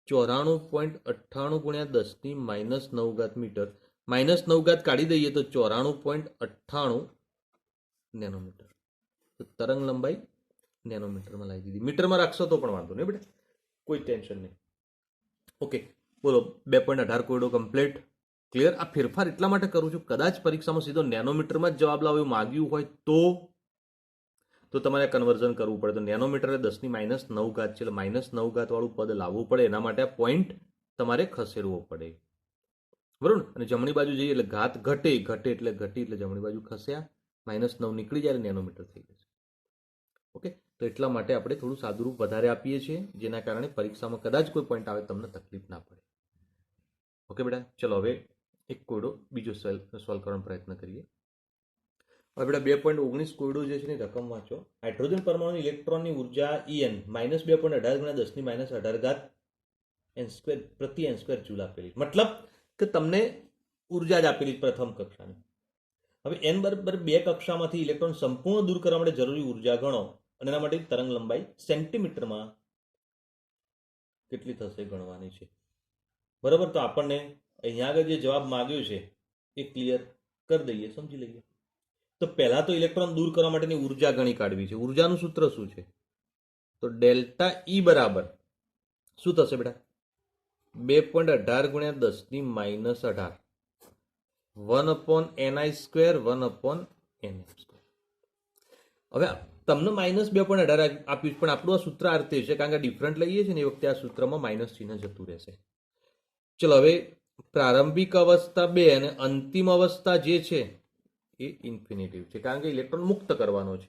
94.98 ગુણ્યા 10 ની -9 મીટર, -9 કાઢી દઈએ તો 94.98 નેનોમીટર. તો તરંગ લંબાઈ નેનોમીટરમાં લાવી દીધી. મીટરમાં રાખશો તો પણ વાંધો નહીં બેટા, કોઈ ટેન્શન નહીં. ઓકે, બોલો. 2.18 કોયડો કમ્પ્લીટ. ક્લિયર. આ ફેરફાર એટલા માટે કરું છું, કદાચ પરીક્ષામાં સીધો નેનોમીટરમાં જ જવાબ લાવો એવું માગ્યું હોય તો તમારે કન્વર્ઝન કરવું પડે. તો નેનોમીટર 10 ની -9 છે, એટલે -9 વાળું પદ લાવવું પડે. એના માટે આ પોઈન્ટ તમારે ખસેડવો પડે. બરાબર. અને જમણી બાજુ જઈએ એટલે ઘાત ઘટે એટલે ઘટી એટલે જમણી બાજુ ખસ્યા, -9 નીકળી જાય નેનોમીટર થઈ જશે. ઓકે, તો એટલા માટે આપણે થોડું સાદુરૂપ વધારે આપીએ છીએ, જેના કારણે પરીક્ષામાં કદાચ કોઈ પોઈન્ટ આવે તમને તકલીફ ના પડે. ઓકે બેટા, ચલો હવે એક કોયડો બીજો સોલ્વ કરવાનો પ્રયત્ન કરીએ. હવે બેટા 2.19 કોયડો જે છે ને રકમ વાંચો. હાઇડ્રોજન પરમાણુ ઇલેક્ટ્રોનની ઉર્જા En -2.18 × 10⁻18 પ્રતિ n² જૂલ આપેલી. મતલબ કે તમને ઉર્જા જ આપેલી પ્રથમ કક્ષાની. હવે n બરાબર 2 કક્ષામાંથી ઇલેક્ટ્રોન સંપૂર્ણ દૂર કરવા માટે જરૂરી ઉર્જા ગણો અને એના માટે તરંગ લંબાઈ સેન્ટીમીટરમાં કેટલી થશે ગણવાની છે. બરાબર, તો આપણને અહીંયા આગળ જે જવાબ માંગ્યો છે એ ક્લિયર કરી દઈએ, સમજી લઈએ. તો પહેલા તો ઇલેક્ટ્રોન દૂર કરવા માટેની ઉર્જા ગણી કાઢવી છે. ઉર્જાનું સૂત્ર શું છે? તો ડેલ્ટા ઈ બરાબર શું થશે બેટા? 2.18 × 10⁻18 1/ni², 1/nm². હવે તમને -2.18 આપ્યું, પણ આપણું આ સૂત્ર આ રીતે છે, કારણ કે ડિફરન્ટ લઈએ છીએ ને એ વખતે આ સૂત્રમાં માઇનસ ચિહ્ન જતું રહેશે. ચલો, હવે પ્રારંભિક અવસ્થા 2 અને અંતિમ અવસ્થા જે છે એ ઇન્ફિનિટિવ છે, કારણ કે ઇલેક્ટ્રોન મુક્ત કરવાનો છે.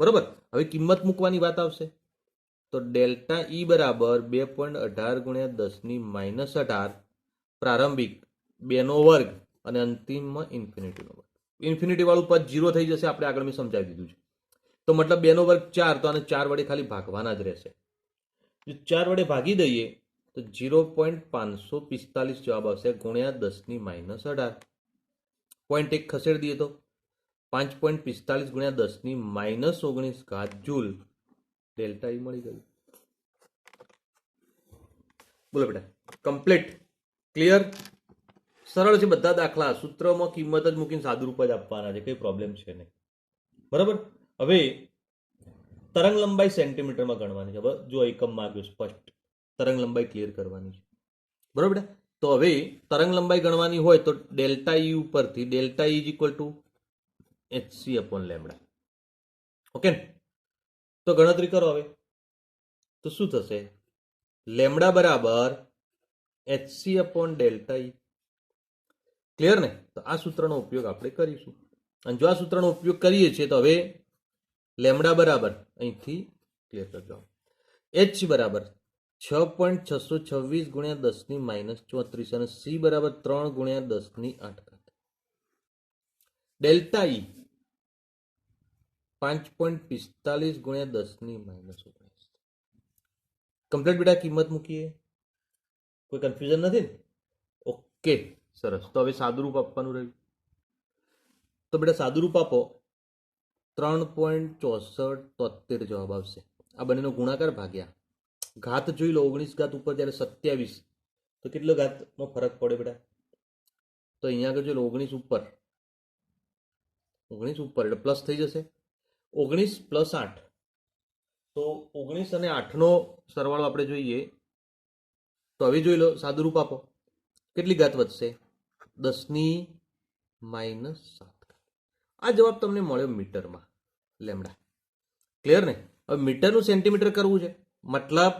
બરોબર. હવે કિંમત મૂકવાની વાત આવશે. તો ડેલ્ટા ઈ બરાબર 2.18 × 10⁻18 પ્રારંભિક 2² અને અંતિમમાં ઇન્ફિનિટીનો વર્ગ. ઇન્ફિનિટી વાળું પદ 0 થઈ જશે, આપણે આગળ મેં સમજાવી દીધું છે. તો મતલબ 2² 4, તો આને 4 વડે ખાલી ભાગવાના જ રહેશે. જો 4 વડે ભાગી દઈએ તો 0.545 જવાબ આવશે ગુણ્યા 10⁻18. પોઈન્ટ 1 ખસેડી દઈએ તો 5.45 ગુણ્યા 10⁻19 જૂલ ડેલ્ટા ઈ મળી ગયું. બોલો બેટા, કમ્પ્લીટ, ક્લિયર, સરળ છે બધા દાખલા. સૂત્રમાં કિંમત જ મૂકીને સાદુરૂપ જ આપવાના છે, કઈ પ્રોબ્લેમ છે નહીં. બરાબર. હવે તરંગ લંબાઈ સેન્ટીમીટરમાં ગણવાની છે. હવે જો એકમ માંગ્યો સ્પષ્ટ, તરંગ લંબાઈ ક્લિયર કરવાની છે. બરાબર બેટા. તો હવે તરંગ લંબાઈ ગણવાની હોય તો ડેલ્ટા ઈ ઉપરથી ડેલ્ટા ઈ hc/λ. ઓકે, તો ગણતરી કરો. હવે તો શું થશે? લેમડા બરાબર hc/ΔE. ક્લિયર ને? તો આ સૂત્રનો ઉપયોગ આપણે કરીશું, અને જો આ સૂત્રનો ઉપયોગ કરીએ છીએ તો હવે લેમડા બરાબર અહીંથી ક્લિયર કરજો, h બરાબર 6.626 ગુણ્યા 10⁻34 અને c બરાબર 3 ગુણ્યા 10⁸. ડેલ્ટા ઈ 5.45 ગુણ્યા 10⁻19. કમ્પ્લીટ બેટા, કિંમત મૂકીએ. કોઈ કન્ફ્યુઝન નથી ને? ઓકે, સરસ. તો હવે સાદુરૂપ આપવાનું રહ્યું. તો બેટા સાદુરૂપ આપો. 3.6473 જવાબ આવશે. આ બંનેનો ગુણાકાર ભાગ્યા ઘાત જોઈ લો. 19 ઉપર જ્યારે 27, તો કેટલો ઘાતનો ફરક પડે બેટા? તો અહીંયા આગળ જોઈ લો, 19 ઉપર એટલે પ્લસ થઈ જશે. 19 + 8, તો 19 અને 8નો સરવાળો આપણે જોઈએ તો હવે જોઈ લો, સાદુરૂપ આપો. કેટલી ઘાત વધશે? 10⁻7. આ જવાબ તમને મળ્યો મીટરમાં, લેમડા. ક્લિયર ને? હવે મીટરનું સેન્ટીમીટર કરવું છે, મતલબ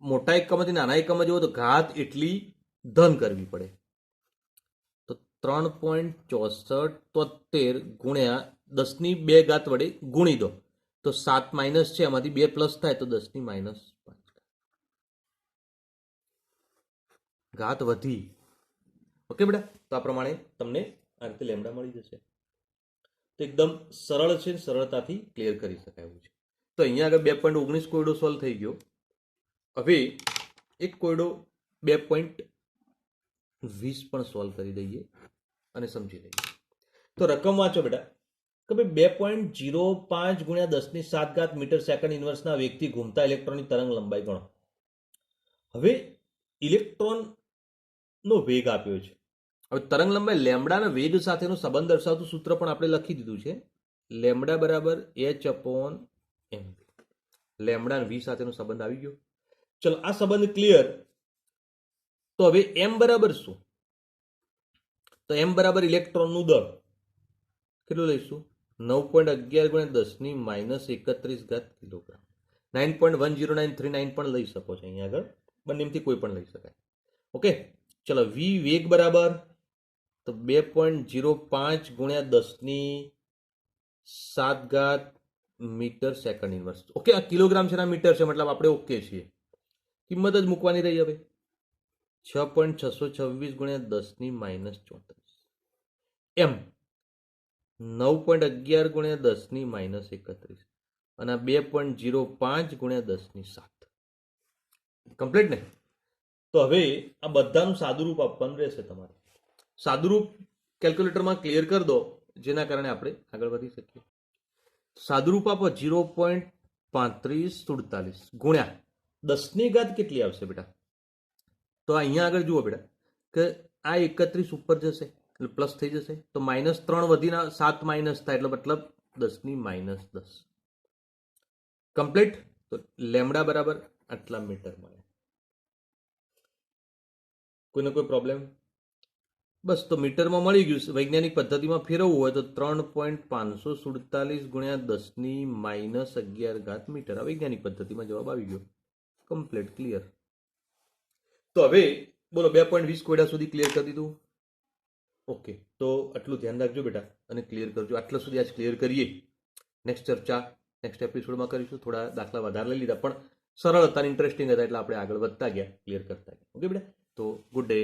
મોટા એકમથી નાના એકમ જુઓ તો ઘાત એટલી ધન કરવી પડે. તો 3.6473 ગુણ્યા 10⁻2 વડે ગુણી દો તો 7 માઇનસ છે, એમાંથી 2 પ્લસ થાય તો 10⁻5. ઘાત વધી. ઓકે બેટા, તો આ પ્રમાણે તમને આ રીતે લેમડા મળી જશે. તો એકદમ સરળ છે, સરળતાથી ક્લિયર કરી શકાય એવું છે. તો અહીંયા આગળ 2.19 કોયડો સોલ્વ થઈ ગયો. હવે એક કોયડો 2.20 પણ સોલ્વ કરી દઈએ અને સમજી લઈએ. તો રકમ વાંચો બેટા કે ભાઈ 2.05 ગુણ્યા 10⁷ મીટર સેકન્ડ ઇન્વર્સના વેગથી ઘૂમતા ઇલેક્ટ્રોનની તરંગ લંબાઈ ગણો. હવે ઇલેક્ટ્રોનનો વેગ આપ્યો છે. હવે તરંગ લંબાઈ લેમડાના વેગ સાથેનો સંબંધ દર્શાવતું સૂત્ર પણ આપણે લખી દીધું છે. લેમડા બરાબર h/m. લેમડા અને v સાથેનો સંબંધ આવી ગયો. ચલો, આ સંબંધ ક્લિયર. તો હવે m બરાબર શું? તો m બરાબર ઇલેક્ટ્રોનનું દળ કેટલું લઈશું? 9.11 × 10⁻31 કિલોગ્રામ. 9.10939 પણ લઈ શકો છો. અહીંયા આગળ બંનેમાંથી કોઈ પણ લઈ શકાય. ઓકે, ચલો, v વેગ બરાબર તો 2.05 ગુણ્યા 10⁷ મીટર સેકન્ડ ઇન્વર્સ. ઓકે, આ કિલોગ્રામ છે, આ મીટર છે, મતલબ આપણે ઓકે છીએ. કિંમત જ મૂકવાની રહી. હવે 6.626 ગુણ્યા 10⁻34 એમ 9.11 ગુણ્યા 10⁻31 અને 2.05 ગુણ્યા 10⁷. કમ્પ્લીટ ને? તો હવે આ બધાનું સાદુરૂપ આપવાનું રહેશે તમારે. સાદુરૂપ કેલ્ક્યુલેટરમાં ક્લિયર કરી દો, જેના કારણે આપણે આગળ વધી શકીએ. સાદુરૂપ આપો 0.3547 ગુણ્યા 10⁻, કેટલી આવશે બેટા? તો અહીંયા આગળ જુઓ બેટા કે આ 31 ઉપર જશે એટલે પ્લસ થઈ જશે, તો -3 વધીને 7 માઇનસ થાય એટલે મતલબ 10⁻10. કમ્પ્લીટ. તો લેમડા બરાબર આટલા મીટર મળે. કોઈને કોઈ પ્રોબ્લેમ? બસ, તો મીટરમાં મળી ગયું. વૈજ્ઞાનિક પદ્ધતિમાં ફેરવવું હોય તો 3.547 ગુણ્યા 10⁻11 મીટર. આ વૈજ્ઞાનિક પદ્ધતિમાં જવાબ આવી ગયો. Complete, clear. તો હવે બોલો 2.20 કોયડા સુધી ક્લિયર કરી દીધું. ઓકે, તો આટલું ધ્યાન રાખજો બેટા અને ક્લિયર કરજો. આટલા સુધી આજ ક્લિયર કરીએ. નેક્સ્ટ ચર્ચા નેક્સ્ટ એપિસોડમાં કરીશું. થોડા દાખલા વધારે લઈ લીધા, પણ સરળ હતા, ઇન્ટરેસ્ટિંગ હતા, એટલે આપણે આગળ વધતા ગયા, ક્લિયર કરતા ગયા. ઓકે બેટા, તો ગુડ ડે.